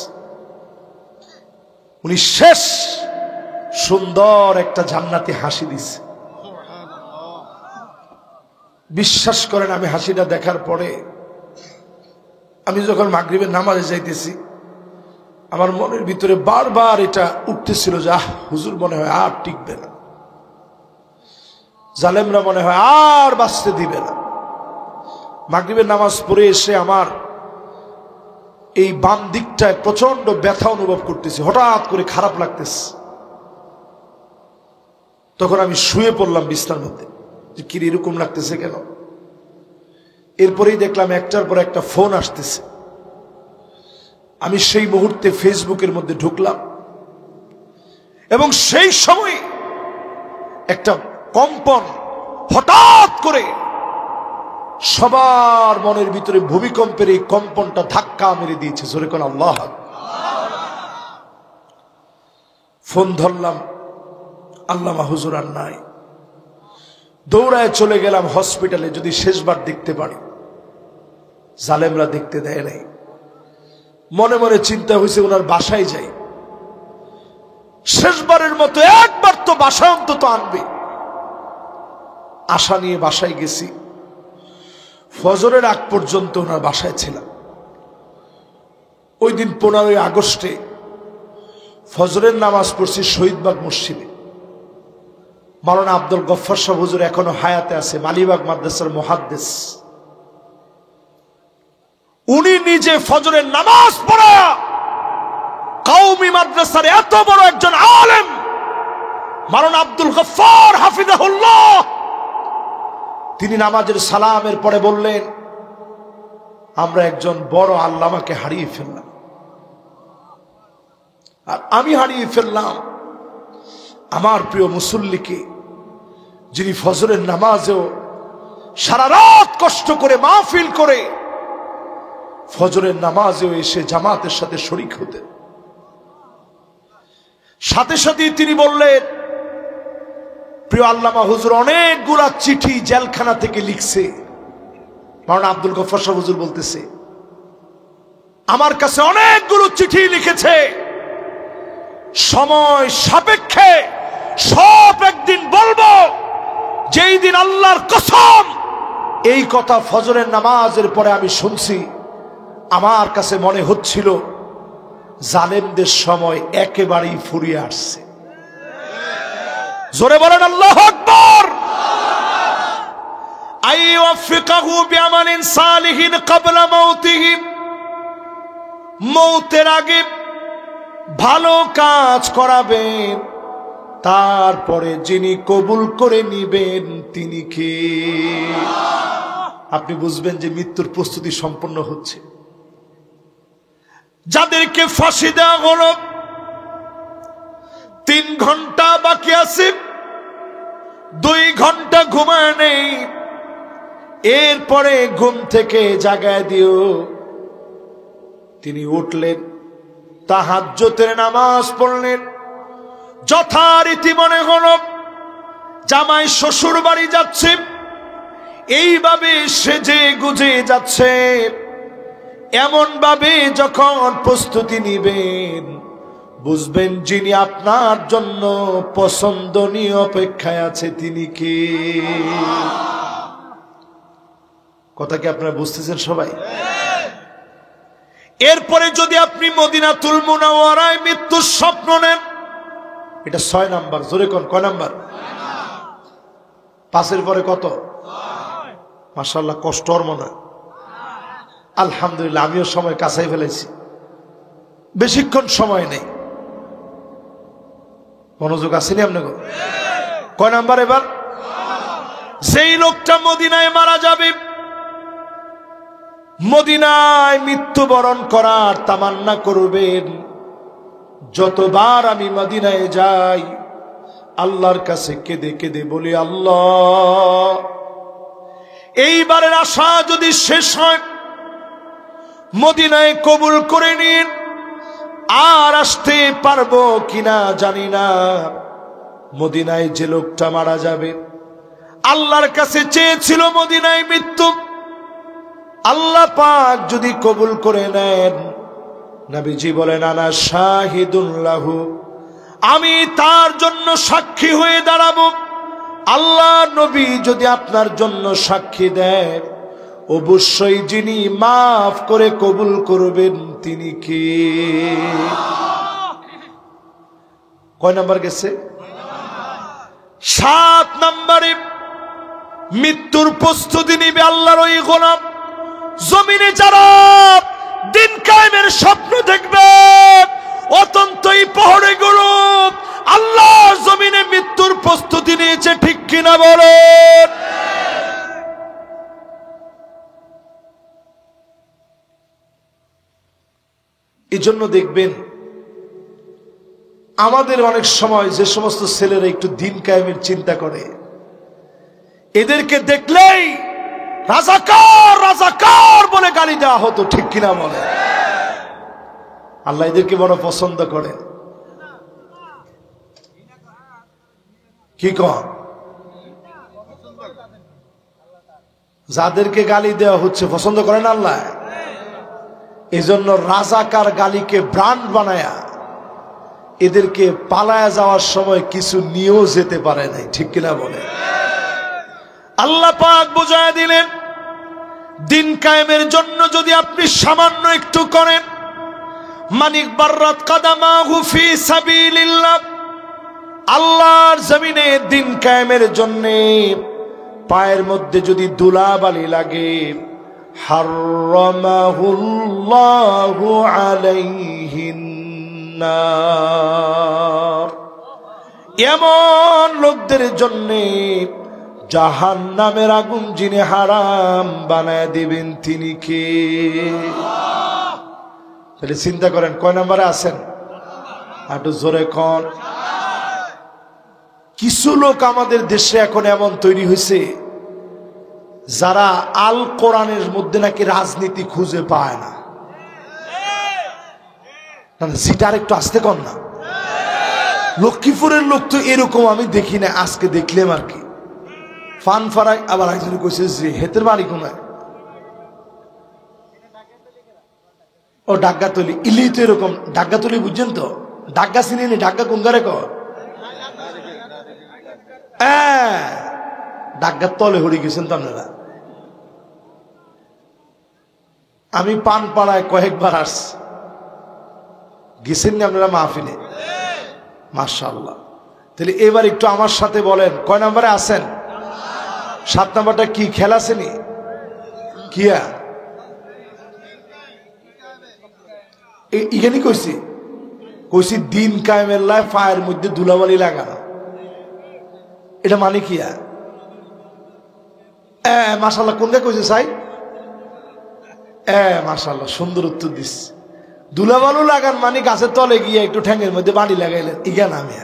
উনি শেষ সুন্দর একটা জান্নাতি হাসি দিছে। বিশ্বাস করেন, আমি হাসিটা দেখার পরে আমি যখন মাগরিবের নামাজে যাইতেছি, আমার মনের ভিতরে বারবার এটা উঠতেছিল যে হুজুর মনে হয় আর টিকবে না, জালেমরা মনে হয় আর বাঁচতে দিবে না। মাগরিবের নামাজ পড়ে এসে আমার এই বাম দিকটায় প্রচন্ড ব্যথা অনুভব করতেছি, হঠাৎ করে খারাপ লাগতেছে। তখন আমি শুয়ে পড়লাম বিছানার মধ্যে, যে কি এরকম লাগতেছে কেন? এরপরেই দেখলাম একটার পর একটা ফোন আসতেছে। আমি সেই মুহূর্তে ফেসবুকের মধ্যে ঢুকলাম এবং সেই সময় একটা কম্পন হঠাৎ করে সবার মনের ভিতরে ভূমিকম্পের এই কম্পনটা ধাক্কা মেরে দিয়েছে। জোরে কোন আল্লাহ। ফোন ধরলাম, আল্লামা হুজুর আর নাই। দৌড়ায় চলে গেলাম হসপিটালে, যদি শেষবার দেখতে পারি। জালেমরা দেখতে দেয় নাই। মনে মনে চিন্তা হয়েছে ওনার বাসায় যাই, শেষবারের মতো একবার তো বাসায় অন্তত আনবে। আশা নিয়ে বাসায় গেছি। ফজরের আগ পর্যন্ত ওনার বাসায় ছিলাম। ওই দিন 15 আগস্টে ফজরের নামাজ পড়ছি শহীদবাগ মসজিদে। মাওলানা আব্দুল গফফার সাহেব হুজুর এখনো হায়াতে আছে, মালিবাগ মাদ্রাসার মুহাদ্দিস। উনি নিজে ফজরের নামাজ পড়া কওমি মাদ্রাসার এত বড় একজন আলেম মাওলানা আব্দুল গফফার হাফিজাহুল্লাহ, তিনি নামাজের সালামের পরে বললেন, আমরা একজন বড় আল্লামাকে হারিয়ে ফেললাম। আর আমি হারিয়ে ফেললাম আমার প্রিয় মুসল্লিকে, যিনি ফজরের নামাজেও সারা রাত কষ্ট করে মাহফিল করে ফজরের নামাজেও এসে জামাতের সাথে শরীক হতেন। সাথে সাথে তিনি বললেন, প্রিয় আল্লামা হুজুর অনেকগুলা চিঠি জেলখানা থেকে লিখছে। মাওলানা আব্দুল গফফার সাহেব হুজুর বলতেছে, আমার কাছে অনেকগুলো চিঠি লিখেছে, সময় সাপেক্ষে সব একদিন বলবো। যেই দিন আল্লাহর কসম এই কথা ফজরের নামাজের পরে আমি শুনছি, আমার কাছে মনে হচ্ছিল জালেমদের সময় একেবারেই ফুরিয়ে আসছে। জোরে বলেন আল্লাহু আকবার। আইওয়াফিকাহু বিআমালিন সালিহিন ক্বাবলা মাউতিহি, মৌতের আগে ভালো কাজ করাবেন, তারপরে যিনি কবুল করে নিবেন তিনি কে? আপনি বুঝবেন যে মৃত্যুর প্রস্তুতি সম্পন্ন হচ্ছে। যাদেরকে ফাঁসি দেওয়া হলো, 3 ঘন্টা বাকি আছে, 2 ঘন্টা ঘুমায় নেই, এরপরে ঘুম থেকে জাগায় দিও। তিনি উঠলেন, তাহাজ্জুদের নামাজ পড়লেন, যথারীতি মনে হলো জামাই শ্বশুর বাড়ি যাচ্ছে, এইভাবে সেজে গুজে যাচ্ছে। এমন ভাবে যখন প্রস্তুতি নিবেন, বুঝবেন যিনি আপনার জন্য পছন্দনীয় অপেক্ষায় আছে তিনি কে? কথা কি আপনারা বুঝতেছেন সবাই? এরপরে যদি আপনি মদিনাতুল মুনাওয়ারায় মৃত্যুর স্বপ্ন নেন, এটা 6 নাম্বার। জোরে কোন কয় নাম্বার? 5-এর পরে কত? মাশাআল্লাহ, কষ্ট আর মনে। আলহামদুলিল্লাহ, আমিও সময় কাছাই ফেলেছি, বেশিক্ষণ সময় নেই। মনোযোগ আসেনি আপনাকে? কয় নাম্বার এবার? সেই লোকটা মদিনায় মারা যাবে, মদিনায় মৃত্যুবরণ করার তামান্না করবেন। যতবার আমি মদিনায় যাই, আল্লাহর কাছে কেঁদে কেঁদে বলি, আল্লাহ এইবারের আশা যদি শেষ হয়, মদিনায় কবুল করে নিন। আর আসতে পারবো কিনা জানি না। মদিনায় যে লোকটা মারা যাবে, আল্লাহর কাছে চেয়েছিল মদিনায় মৃত্যু, আল্লাহ পাক যদি কবুল করে নেন, নবীজি বলেন, আনা শাহিদুন লাহু, আমি তার জন্য সাক্ষী হয়ে দাঁড়াবো। আল্লাহ নবী যদি আপনার জন্য সাক্ষী দেন, অবশ্যই যিনি মাফ করে কবুল করবেন তিনি কে? কয় নাম্বার গেছে? 7 নম্বরে মৃত্যুর প্রস্তুতি নিবে আল্লাহর ওই গোলাম। জমিনে যারা দিন কায়েমের স্বপ্ন দেখবে, অতন্তই পহরে গুলো আল্লাহর জমিনে মৃত্যুর প্রস্তুতি নিয়েছে, ঠিক কিনা বলেন? এই জন্য দেখবেন আমাদের অনেক সময় যে সমস্ত ছেলেরা একটু দিন কায়েমের চিন্তা করে, এদেরকে দেখলেই রাজাকার রাজাকার বলে গালি দেওয়া হতো, ঠিক কিনা বলে? আল্লাহ এদেরকে বড় পছন্দ করে। কি কন? যাদেরকে গালি দেওয়া হচ্ছে পছন্দ করেন আল্লাহ। এজন্য রাজাকার গালিকে ব্র্যান্ড বানায়া এদেরকে পালায়া যাওয়ার সময় কিছু নিয়েও যেতে পারে নাই, ঠিক কিনা বলে? আল্লাহ পাক বুঝায় দিলেন, দিন কায়েমের জন্য যদি আপনি সামান্য একটু করেন, মানিক বাররাত কাদামাহু ফি সাবিলিল্লাহ, আল্লাহর জমিনে দিন কায়েমের জন্য পায়ের মধ্যে যদি ধুলাবালি লাগে, হারামাহুল্লাহু আলাইহিন নার, এমন লোকদের জন্য জাহান্নামের আগুন যিনি হারাম বানায় দিবেন তিনি কে? তাহলে চিন্তা করেন কয় নম্বরে আছেন? একটু জোরে কোন? কিছু লোক আমাদের দেশে এখন এমন তৈরি হয়েছে যারা আল কোরআনের মধ্যে নাকি রাজনীতি খুঁজে পায় না। যেটা একটু আসতে কর না। লক্ষ্মীপুরের লোক তো এরকম আমি দেখি না, আজকে দেখলাম আর কি। ফান ফারাই আবার একজন কইছে যে হেতের বাড়ি কোনায়, ও ডাগ্গাতলি ইলি তো এরকম ডাগ্গাতলি বুঝছেন তো? ডাগ্গা চিনি ডাগ্গা কোন ঘরে কর ডাগ্গার তলে হড়ি গেছেন তো আপনারা। আমি পানপাড়ায় কয়েকবার আসছি, গেছেন না আপনারা মাহফিলে? মাশাআল্লাহ। তাহলে এবার একটু আমার সাথে বলেন কয় নম্বরে আছেন? 7 নম্বরটা কি খেলা আছেনি? কিয়া এখানে কইছি কইছি দিন কায়েমের লাই পায়ের মধ্যে ধুলাবালি লাগানো, এটা মানে কিয়া? মাশাআল্লাহ। কোনটা কইছে সাই? মাশাআল্লাহ, সুন্দর উত্তর দিস। ধুলাবালু লাগান মানে গাছের তলে গিয়ে একটু ঠ্যাঙের মধ্যে বাড়ি লাগাইলেন, ইগা নামে।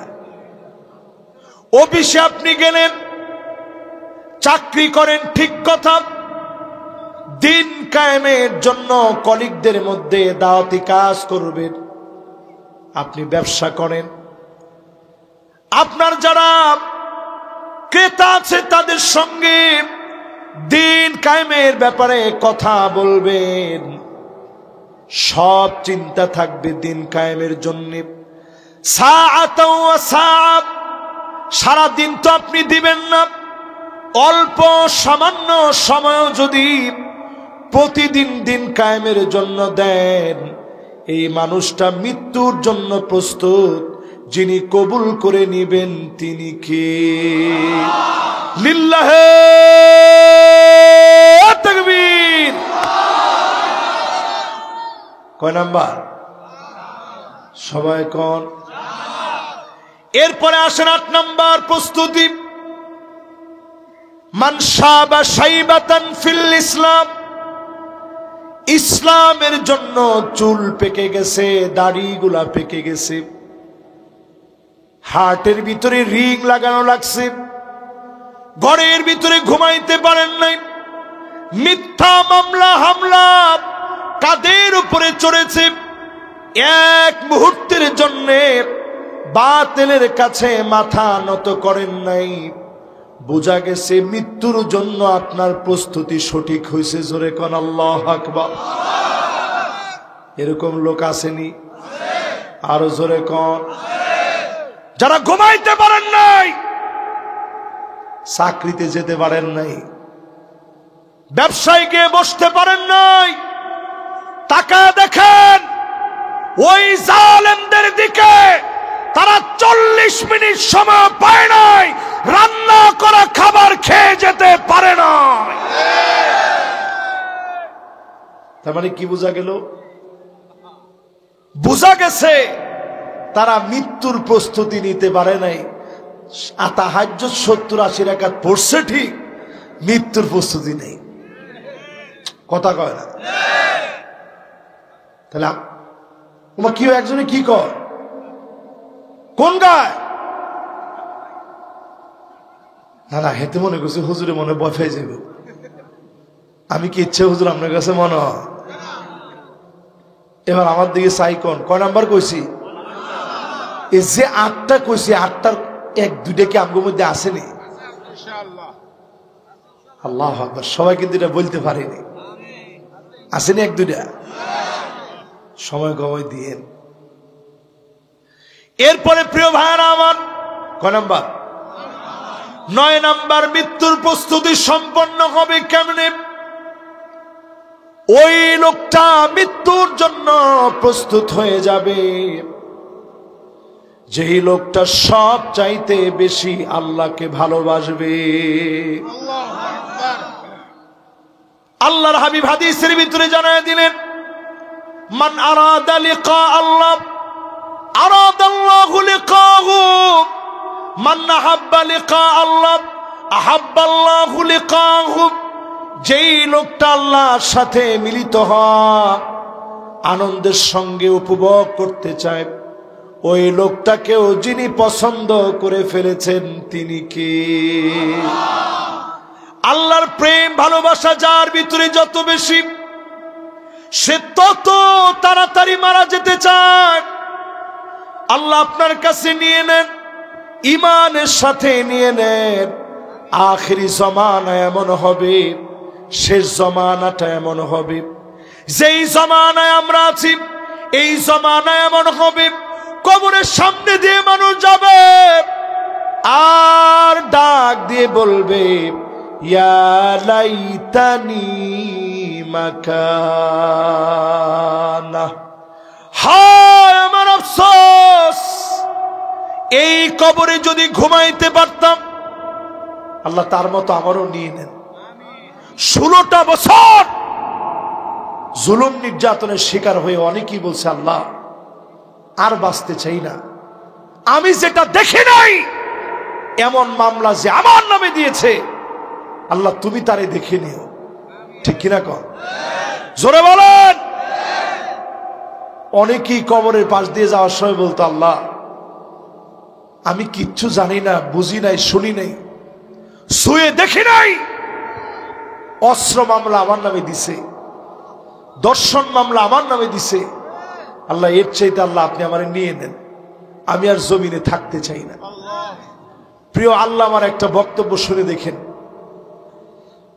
অফিসে আপনি গেলেন, চাকরি করেন, ঠিক কথা। দিন কায়েমের জন্য কলিগদের মধ্যে দাওয়াতি কাজ করবেন। আপনি ব্যবসা করেন, আপনার যারা ক্রেতা আছে তাদের সঙ্গে দিন কায়েমের ব্যাপারে কথা বলবেন। সব চিন্তা থাকবে দিন কায়েমের জন্য। সারা দিন তো আপনি দিবেন না, অল্প সামান্য সময় যদি প্রতিদিন দিন কায়েমের জন্য দেন, এই মানুষটা মৃত্যুর জন্য প্রস্তুত। যিনি কবুল করে নিবেন তিনি কে? লিল্লাহে তাকবীর। কয় নাম্বার? সবাই কোন? এরপরে আসেন 8 নাম্বার প্রস্তুতি। মান শাবা শাইবাতান ফিল ইসলাম। ইসলামের জন্য চুল পেকে গেছে, দাড়িগুলা পেকে গেছে, হার্টের ভিতরে রিং লাগানো লাগছে, ঘরের ভিতরে ঘুমাইতে পারেন নাই, মিথ্যা মামলা হামলা কাদের উপরে চড়েছে, এক মুহূর্তের জন্য বাতিলের কাছে মাথা নত করেন নাই, বোঝা গেছে মৃত্যুর জন্য আপনার প্রস্তুতি সঠিক হয়েছে। জোরে কোন আল্লাহু আকবার। এরকম লোক আসেনি? আরো জোরে কোন? যারা ঘুমাইতে পারেন নাই, চাকরিতে যেতে পারেন নাই, ব্যবসায় গিয়ে বসতে পারেন নাই, তাকায় দেখেন ওই জালেমদের দিকে। তারা 40 মিনিট সময় পায় নাই, রান্না করা খাবার খেয়ে যেতে পারে না। তার মানে কি বোঝা গেল? বোঝা গেছে তারা মৃত্যুর প্রস্তুতি নিতে পারে নাই। তাহাজ্জুদ 70-80 রাকাত পড়ছে ঠিক, মৃত্যুর প্রস্তুতি নেই। কথা কয় না? তাহলে তোমার কি একজনে কি কয়? কোন গায়? না না, হেতে মনে করছে হুজুরে মনে ভয় পেয়ে যাবে। আমি কি ইচ্ছে হুজুর আপনার কাছে মনে হয়? এবার আমার দিকে চাই কোন? কয় নাম্বার কইছি? এই যে 8টা কইছি, 8টার 1-2টা কি আমগোর মধ্যে আসেনি? আল্লাহু আকবার। সবাই কিন্তু এটা বলতে পারেনি, আসেনি 1-2টা? সময় কমাই দিয়েন। এরপরে প্রিয় ভাইরা আমার, কয় নাম্বার? 9 নাম্বার। মৃত্যুর প্রস্তুতি সম্পন্ন হবে কেমনে? ওই লোকটা মৃত্যুর জন্য প্রস্তুত হয়ে যাবে যেই লোকটা সব চাইতে বেশি আল্লাহকে ভালোবাসবে। আল্লাহর হাবিব হাদিসের ভিতরে জানায় দিলেন, মান আরাদা লিকা আল্লাহ আরাদাল্লাহু লিকাহু, মান আহাব্বা লিকা আল্লাহ আহাব্বাল্লাহু লিকাহু। যেই লোকটা আল্লাহর সাথে মিলিত হওয়া, আনন্দের সঙ্গে উপভোগ করতে চায়, ওই লোকটাকেও যিনি পছন্দ করে ফেলেছেন তিনি কে? আল্লাহর প্রেম ভালোবাসা যার ভিতরে যত বেশি, সে তত তাড়াতাড়ি মারা যেতে চায়। আল্লাহ আপনার কাছে নিয়ে নেন, ঈমানের সাথে নিয়ে নেন। আখিরি জমানা এমন হবে, শেষ জমানাটা এমন হবে, যেই জমানায় আমরা আছি এই জমানায় এমন হবে, কবরের সামনে দিয়ে মানুষ যাবে আর ডাক দিয়ে বলবে, ইয়া লাইতানি মাকানা, হায় আমার আফসোস, এই কবরে যদি ঘুমাইতে পারতাম। আল্লাহ তার মতো আমারও নিয়ে নেন। 16টা বছর জুলুম নির্যাতনের শিকার হয়ে অনেকেই বলছে, আল্লাহ আর বাঁচতে চাই না, আমি যেটা দেখি নাই এমন মামলা যে আমার নামে দিয়েছে, আল্লাহ তুমি তারে দেখে নিও। ঠিক কিনা কর? জোরে বলেন। অনেকেই কবরের পাশ দিয়ে যাওয়ার সময় বলতো, আল্লাহ আমি কিচ্ছু জানি না, বুঝি নাই, শুনি নাই, শুয়ে দেখি নাই, অস্ত্র মামলা আমার নামে দিছে, দর্শন মামলা আমার নামে দিছে, আল্লাহ এর চাইতে আল্লাহ আপনি আমারে নিয়ে নেন, আমি আর জমিনে থাকতে চাই না। প্রিয় আল্লাহ আমার একটা বক্তব্য শুনে দেখেন,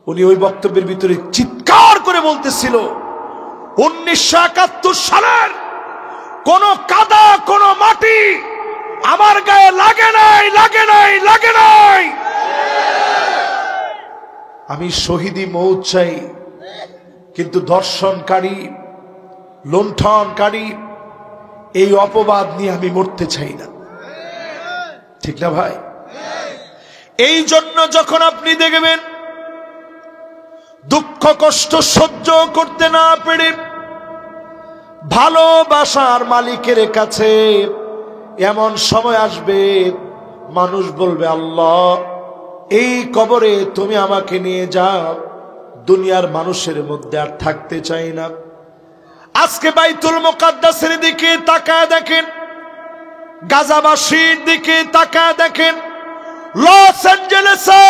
উনি ওই বক্তব্যের ভিতরে চিৎকার করে বলতেছিল, 1971 সালের কোন কাদা কোন মাটি আমার গায়ে লাগে নাই, লাগে নাই, লাগে নাই। আমি শহীদি মৌত চাই, কিন্তু দর্শনকারী, লুণ্ঠনকারী এই অপবাদ নিয়ে আমি মরতে চাই না। ঠিক না ভাই? এই জন্য যখন আপনি দেখবেন দুঃখ কষ্ট সহ্য করতে না পেরে ভালোবাসার মালিকের কাছে এমন সময় আসবে, মানুষ বলবে, আল্লাহ এই কবরে তুমি আমাকে নিয়ে যাও, দুনিয়ার মানুষের মধ্যে আর থাকতে চাই না। আজকে বাইতুল মুকাদ্দাসের দিকে তাকায় দেখেন, গাজাবাসীর দিকে তাকায় দেখেন, লস অ্যাঞ্জেলেসে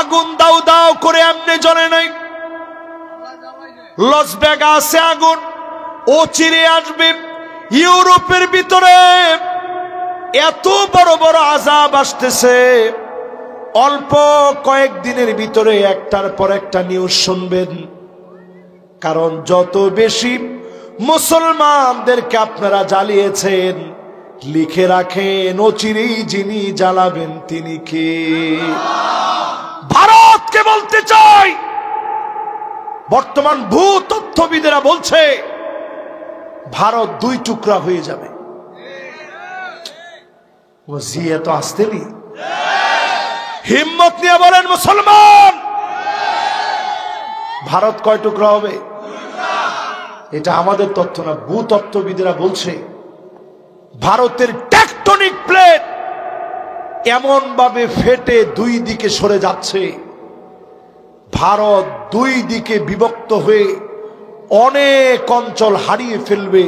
আগুন দাউ দাউ করে এমনি জ্বলে নাই। লস ভেগাসে আগুন ও চিরে আসবে। ইউরোপের ভিতরে এত বড় বড় আযাব আসতেছে, অল্প কয়েকদিনের ভিতরে একটার পর একটা নিউজ শুনবেন। কারণ যত বেশি মুসলমানদেরকে আপনারা জ্বালিয়েছেন, লিখে রাখেন অচিরেই যিনি জ্বালাবেন তিনি কে? ভারতকে বলতে চাই, বর্তমান ভূতত্ত্ববিদেরা বলছে ভারত 2 টুকরা হয়ে যাবে। ও জিয়া তো আসতেনি, হিম্মত নিয়ে বলেন মুসলমান, ভারত কয় টুকরা হবে? এটা আমাদের তথ্য না, ভূতত্ত্ববিদেরা বলছে ভারতের টেকটনিক প্লেট এমন ভাবে ফেটে 2 দিকে সরে যাচ্ছে, ভারত 2 দিকে বিভক্ত হয়ে অনেক অঞ্চল হারিয়ে ফেলবে,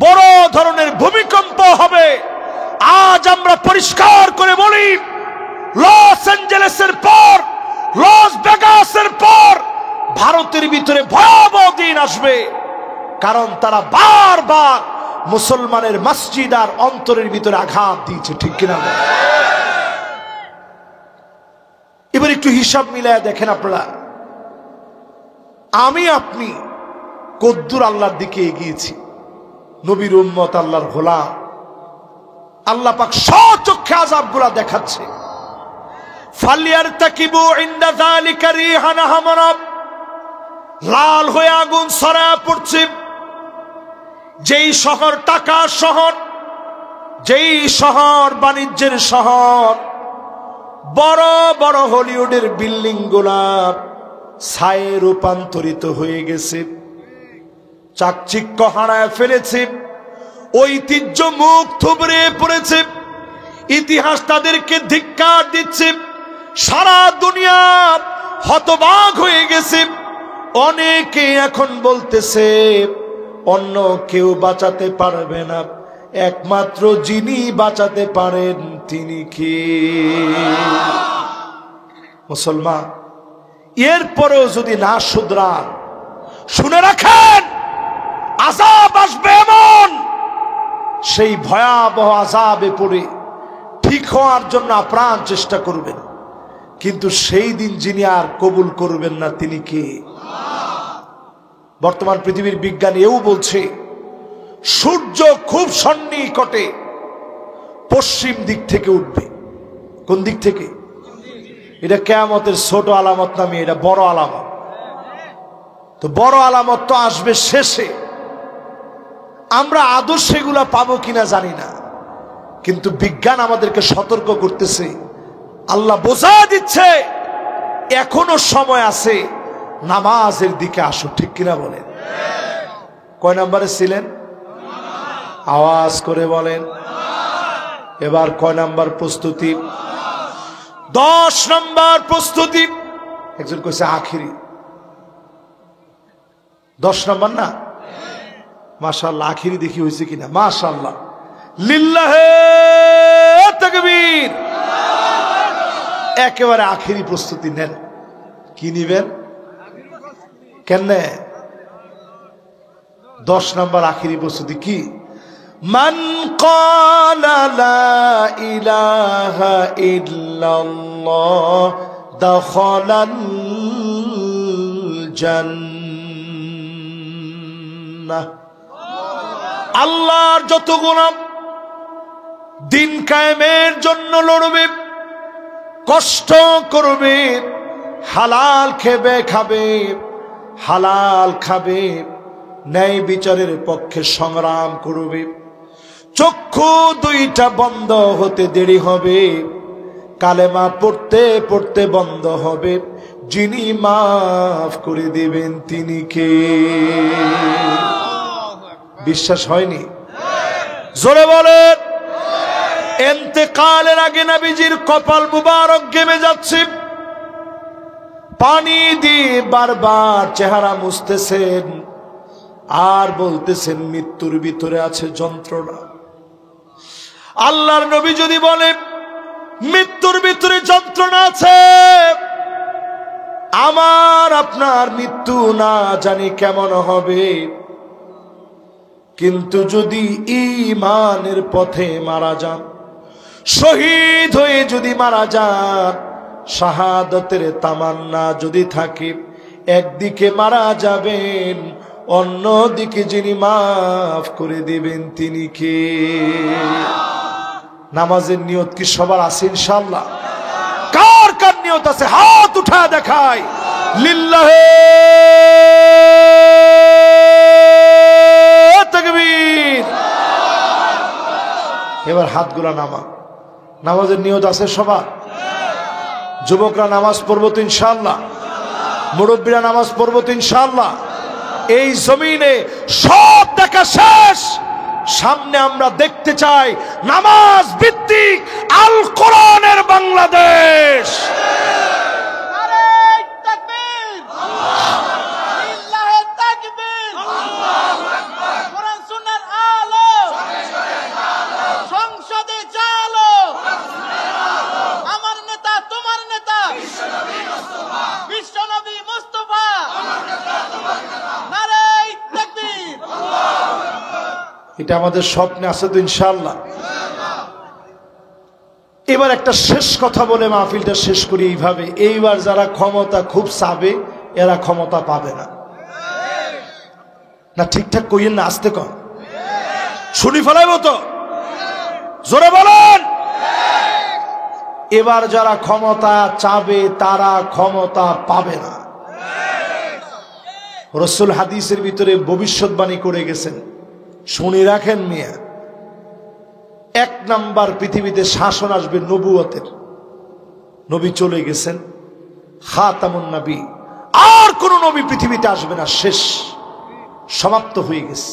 বড় ধরনের ভূমিকম্প হবে। আজ আমরা পরিষ্কার করে বলি, লস অ্যাঞ্জেলেসের পর, লস ভেগাসের পর ভারতের ভিতরে ভয়াবহ দিন আসবে। কারণ তারা বারবার মুসলমানের মসজিদ আর অন্তরের ভিতরে আঘাত দিয়েছে। ঠিক কিনা? এবার একটু হিসাব মিলায় দেখেন আপনারা, আমি আপনি কদ্দুর আল্লাহর দিকে এগিয়েছি, নবীর উম্মত, আল্লাহর গোলাম। আল্লাহ পাক স্বচক্ষে আযাবগুলা দেখাচ্ছে। ফালিয়ারতাকিবু ইনদা যালিকা রিহান হামারা, লাল হয়ে আগুন ছড়ায় পড়ছে। যেই শহর টাকার শহর, যেই শহর বাণিজ্যের শহর, বড় বড় হলিউডের বিল্ডিং গুলা ছায়ে রূপান্তরিত হয়ে গেছে, চাকচিক্য হারায় ফেলেছে, ঐতিহ্য মুখ থুবড়ে পড়েছে, ইতিহাস তাদেরকে ধিক্কার দিচ্ছে, সারা দুনিয়া হতবাক হয়ে গেছে। অনেকে এখন বলতেছে অন্য কেউ বাঁচাতে পারবে না, একমাত্র যিনি বাঁচাতে পারেন তিনি কে? মুসলমান, এরপরেও যদি না শুধরান, শুনে রাখেন আযাব আসবে এমন, সেই ভয়াবহ আযাবে পড়ে ঠিক হওয়ার জন্য আপ্রাণ চেষ্টা করবেন, কিন্তু সেই দিন যিনি আর কবুল করবেন না তিনি কে? বর্তমান পৃথিবীর বিজ্ঞান এও বলছে সূর্য খুব সন্নিকটে পশ্চিম দিক থেকে উঠবে। কোন দিক থেকে? এটা কিয়ামতের ছোট আলামত নামে, এটা বড় আলামত। তো বড় আলামত তো আসবে শেষে, আমরা আদৌ সেগুলা পাবো কিনা জানি না, কিন্তু বিজ্ঞান আমাদেরকে সতর্ক করতেছে, আল্লাহ বোঝা দিচ্ছে এখনো সময় আছে, নামাজের দিকে আসো। ঠিক কিনা বলেন? কয় নম্বরে ছিলেন? আওয়াজ করে বলেন। এবার কয় নাম্বার প্রস্তুতি? 10 নম্বর প্রস্তুতি। একজন কইছে আখিরি। 10 নম্বর না? মাশাআল্লাহ, আখিরি দেখি হয়েছে কিনা। মাশাআল্লাহ, লিল্লাহে তাকবীর। একেবারে আখিরি প্রস্তুতি নেন। কি নিবেন? কেনে? 10 নম্বর আখিরি প্রস্তুতি কি? মান ক্বালা লা ইলাহা ইল্লাল্লাহ দাখালাল জান্নাহ। আল্লাহর যত গোলাম দিন কায়েমের জন্য লড়বে, কষ্ট করবে, হালাল খাবে, হালাল খাবে, ন্যায় বিচারের পক্ষে সংগ্রাম করবে, চক্ষু দুইটা বন্ধ হতে দেরি হবে, কালেমা পড়তে পড়তে বন্ধ হবে, যিনি মাফ করে দিবেন তিনি কে? বিশ্বাস হয়নি? জোরে বলেন। ইন্তেকালের আগে নবীজির কপাল মুবারক ঘেমে যাচ্ছে, পানি দিয়ে বারবার চেহারা মুছতেছেন আর বলতেছেন মৃত্যুর ভিতরে আছে যন্ত্রণা। আল্লাহর নবী যদি বলে মৃত্যুর ভিতরে যন্ত্রণা আছে, আমার আপনার মৃত্যু না জানি কেমন হবে, কিন্তু যদি ঈমানের পথে মারা যান, শহীদ হয়ে যদি মারা যান, শাহাদাতের তামান্না যদি থাকে, একদিকে মারা যাবেন, অন্যদিকে যিনি মাফ করে দিবেন তিনি কে? নামাজের নিয়ত কি সবার আছে ইনশাআল্লাহ? কার কার নিয়ত আছে হাত উঠা দেখায়। লিল্লাহে তাকবীর। এবার হাতগুলা নামা। নামাজের নিয়ত আছে সবার? যুবকরা নামাজ পড়বো তো ইনশাআল্লাহ, মুরব্বীরা নামাজ পড়বো তো ইনশাআল্লাহ। এই জমিনে সব দেখা শেষ, সামনে আমরা দেখতে চাই নামাজ ভিত্তিক আল কোরআনের বাংলাদেশ। এটা আমাদের স্বপ্নে আছে তো ইনশাআল্লাহ। এবার একটা শেষ কথা বলে মাহফিলটা শেষ করি এইভাবে, এইবার যারা ক্ষমতা খুব চাবে এরা ক্ষমতা পাবে না। না ঠিকঠাক কইয়েন না, আসতে কম শুনি ফেলাইব তো, জোরে বলেন। এবার যারা ক্ষমতা চাবে তারা ক্ষমতা পাবে না। রাসূল হাদিসের ভিতরে ভবিষ্যৎবাণী করে গেছেন, শুনি রাখেন মিয়া। 1 নাম্বার পৃথিবীতে শাসন আসবে নবুয়তের। নবী চলে গেছেন, খাতামুন নবী, আর কোন নবী পৃথিবীতে আসবে না, শেষ, সমাপ্ত হয়ে গেছে।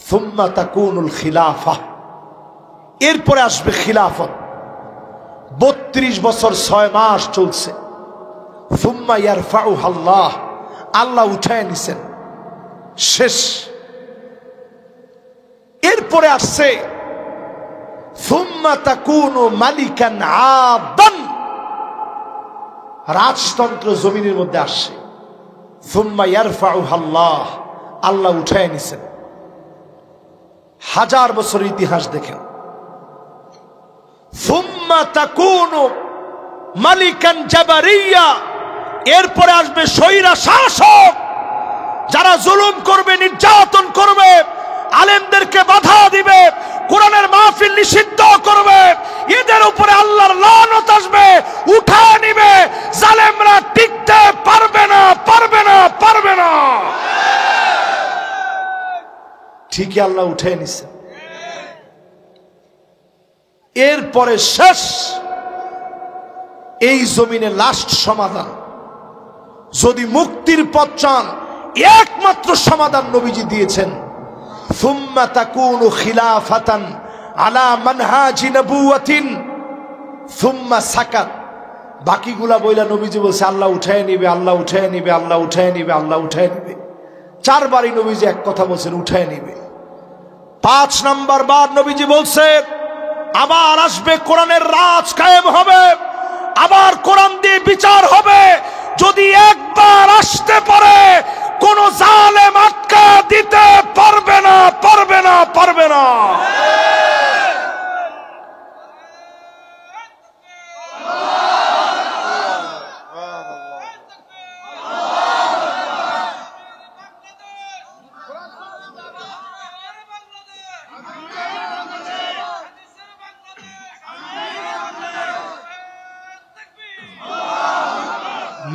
সুম্মা তাকুনুল খিলাফা, এরপরে আসবে খিলাফত। 32 বছর 6 মাস চলছে। সুম্মা ইয়ারফাউহা আল্লাহ, আল্লাহ উঠায় নিছেন, শেষ। এরপরে আসছে সুম্মা তাকুনু মালিকান আদান, রাজতন্ত্র জমিনের মধ্যে আসছে। সুম্মা ইয়ারফাউহা আল্লাহ, আল্লাহ উঠায় নিছেন। 1000 বছরের ইতিহাস দেখেন। সুম্মা তাকুনু মালিকান জাবারিয়া, এরপরে আসবে স্বৈরা শাসক, যারা জুলুম করবে, নির্যাতন করবে, আলেমদেরকে বাধা দিবে, কোরআনের মাহফিল নিষিদ্ধ করবে, এদের উপরে আল্লাহর লানত আসবে, উঠায় নিবে। জালেমরা টিকতে পারবে না, পারবে না, পারবে না। ঠিকই আল্লাহ উঠায় নিছে। এরপরে শেষ, এই জমিনে লাস্ট সমাধান। যদি মুক্তির পথ চান, একমাত্র সমাধান নবীজি দিয়েছেন, সুম্মা তাকুনু খিলাফাতান আলা মানহাজি নবুওয়াতিন সুম্মা সাকাত। বাকিগুলা বইলা নবীজি বলছে আল্লাহ উঠায় নিবে, আল্লাহ উঠায় নিবে, আল্লাহ উঠায় নিবে, আল্লাহ উঠায় নিবে। 4 বারই নবীজি এক কথা বলছেন, উঠায় নিবে। 5 নাম্বার বার নবীজি বলছে আবার আসবে, কোরআনের রাজ কায়েম হবে, আবার কোরআন দিয়ে বিচার হবে। যদি একবার আসতে পারে, কোন জালেম আটকা দিতে পারবে না, পারবে না, পারবে না।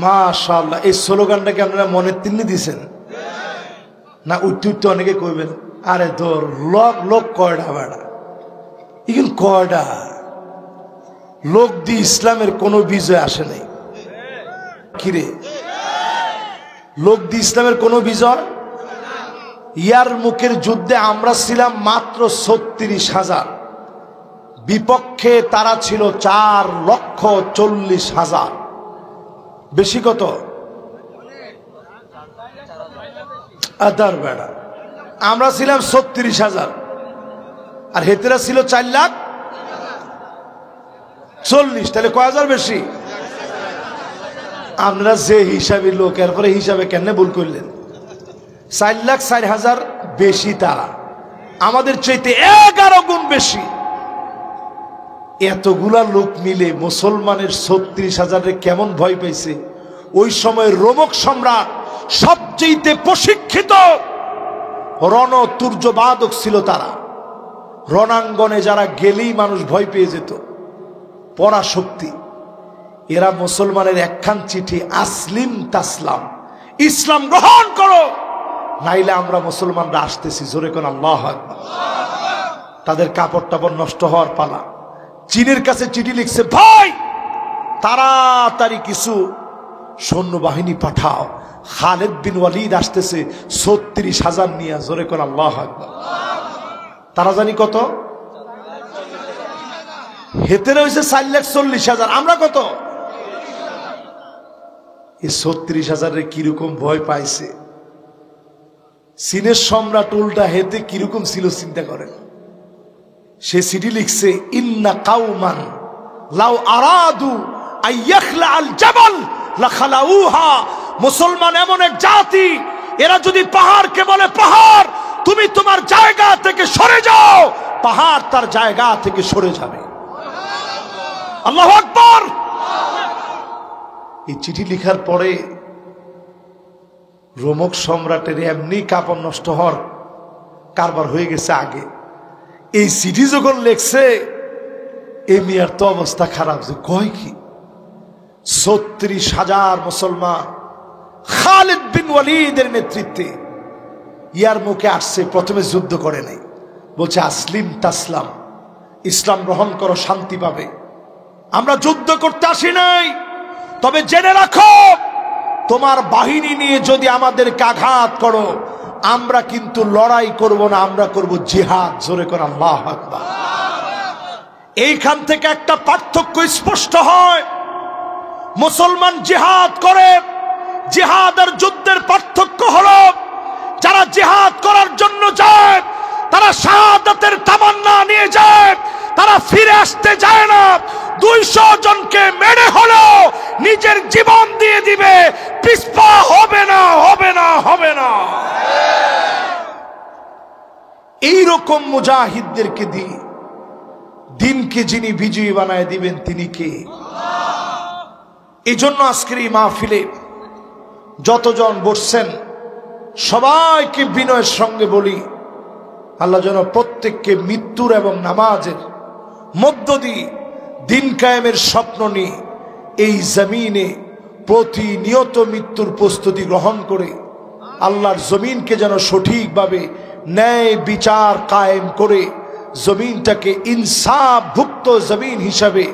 মাশাআল্লাহ, এই স্লোগানটাকে আপনারা মনের তিন্নি দিছেন না? উঠতে উঠতে অনেকে কইবেন, আরে তোর লোক কয়টা বেড়া, এখন কয়টা লোক দিয়ে ইসলামের কোনো বিজয় আসে নাই। কিরে, লোক দিয়ে ইসলামের কোনো বিজয়? ইয়ারমুকের যুদ্ধে আমরা ছিলাম মাত্র 36,000, বিপক্ষে তারা ছিল 4,40,000। বেশি কত? আদার বেড়া, আমরা ছিলাম 36,000 আর হেতেরা ছিল 4,40,000। তাহলে কয় হাজার বেশি? আমরা যে হিসাবে লোক, এরপরে হিসাবে কেন ভুল করলেন? 4,04,000 বেশি, তারা আমাদের চাইতে 11 গুণ বেশি। এতগুলা লোক মিলে মুসলমানের 36,000 কেমন ভয় পাইছে? ওই সময় রোমক সম্রাট সবচেয়ে প্রশিক্ষিত রণতুর্যবাদক ছিল তারা। রণাঙ্গনে যারা গেলেই মানুষ ভয় পেয়ে যেত, পরাশক্তি। এরা মুসলমানের একখান চিঠি, আসলিম তাসলাম, ইসলাম গ্রহণ করো, নাইলে আমরা মুসলমানরা আসতেছি। জোরে কোন আল্লাহু আকবার। তাদের কাপড় টাপড় নষ্ট হওয়ার পালা। চীনের কাছে চিঠি লিখছে, ভাই তাড়াতাড়ি কিছু সৈন্যবাহিনী পাঠাও, খালেদ বিন ওয়ালিদ আসতেছে 36,000 নিয়ে। জোরে কোন আল্লাহু আকবার। তারা জানি কত? হেতেরা হয়েছে 4,40,000, আমরা কত? এই 36,000 কিরকম ভয় পাইছে। চীনের সম্রাট উল্টা হেতে কিরকম ছিল চিন্তা করেন। সে চিঠি লিখছে, ইন্না কাউমান লাউ আরাদু আইয়াখলা আল জাবাল লাখালাউহা। মুসলমান এমন এক জাতি, এরা যদি পাহাড়কে বলে পাহাড় তুমি তোমার জায়গা থেকে সরে যাও, পাহাড় তার জায়গা থেকে সরে যাবে। আল্লাহু আকবার। এই চিঠি লেখার পরে রোমক সম্রাটের এমনি কাপড় নষ্ট হওয়ার কারবার হয়ে গেছে আগে। এই চিঠি যখন লেখছে, এই মিয়ার তো অবস্থা খারাপ। যে কয় কি, 36,000 মুসলমান খালিদ বিন ওয়ালিদের নেতৃত্বে ইয়ার মুখে আসছে। প্রথমে যুদ্ধ করে নাই, বলছে আসলিম তাসলাম, ইসলাম গ্রহণ করো, শান্তি পাবে। আমরা যুদ্ধ করতে আসি নাই, তবে জেনে রাখো তোমার বাহিনী নিয়ে যদি আমাদেরকে আঘাত করো, আমরা কিন্তু লড়াই করব না, আমরা করব জিহাদ। জোরে করে আল্লাহু আকবার। এইখান থেকে একটা পার্থক্য স্পষ্ট হয়। মুসলমান জিহাদ করে, জিহাদ আর যুদ্ধের পার্থক্য হলো, যারা জিহাদ করার জন্য যায় তারা শাহাদাতের তামান্না নিয়ে যায়, তারা ফিরে আসতে যায় না। 200 জনকে মেরে হলেও নিজের জীবন দিয়ে দিবে, পিছপা হবে না, হবে না, হবে না। এইরকম মুজাহিদদেরকে দিয়ে দিনকে যিনি বিজয়ী বানায় দিবেন তিনি কে? এই জন্য আজকের এই মাহফিলে যতজন বসছেন সবাইকে বিনয়ের সঙ্গে বলি, আল্লাহ যেন প্রত্যেককে মৃত্যুর এবং নামাজের মধ্য দিয়ে দিন কায়েমের স্বপ্ন নিয়ে এই জমিনে প্রতিনিয়ত মৃত্যুর প্রস্তুতি গ্রহণ করে আল্লাহর জমিনকে যেন সঠিকভাবে ন্যায় বিচার কায়েম করে জমিনটাকে ইনসাফ ভুক্ত জমিন হিসাবে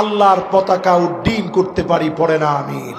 আল্লাহর পতাকা উড্ডীন করতে পারি, পড়ে না আমিন।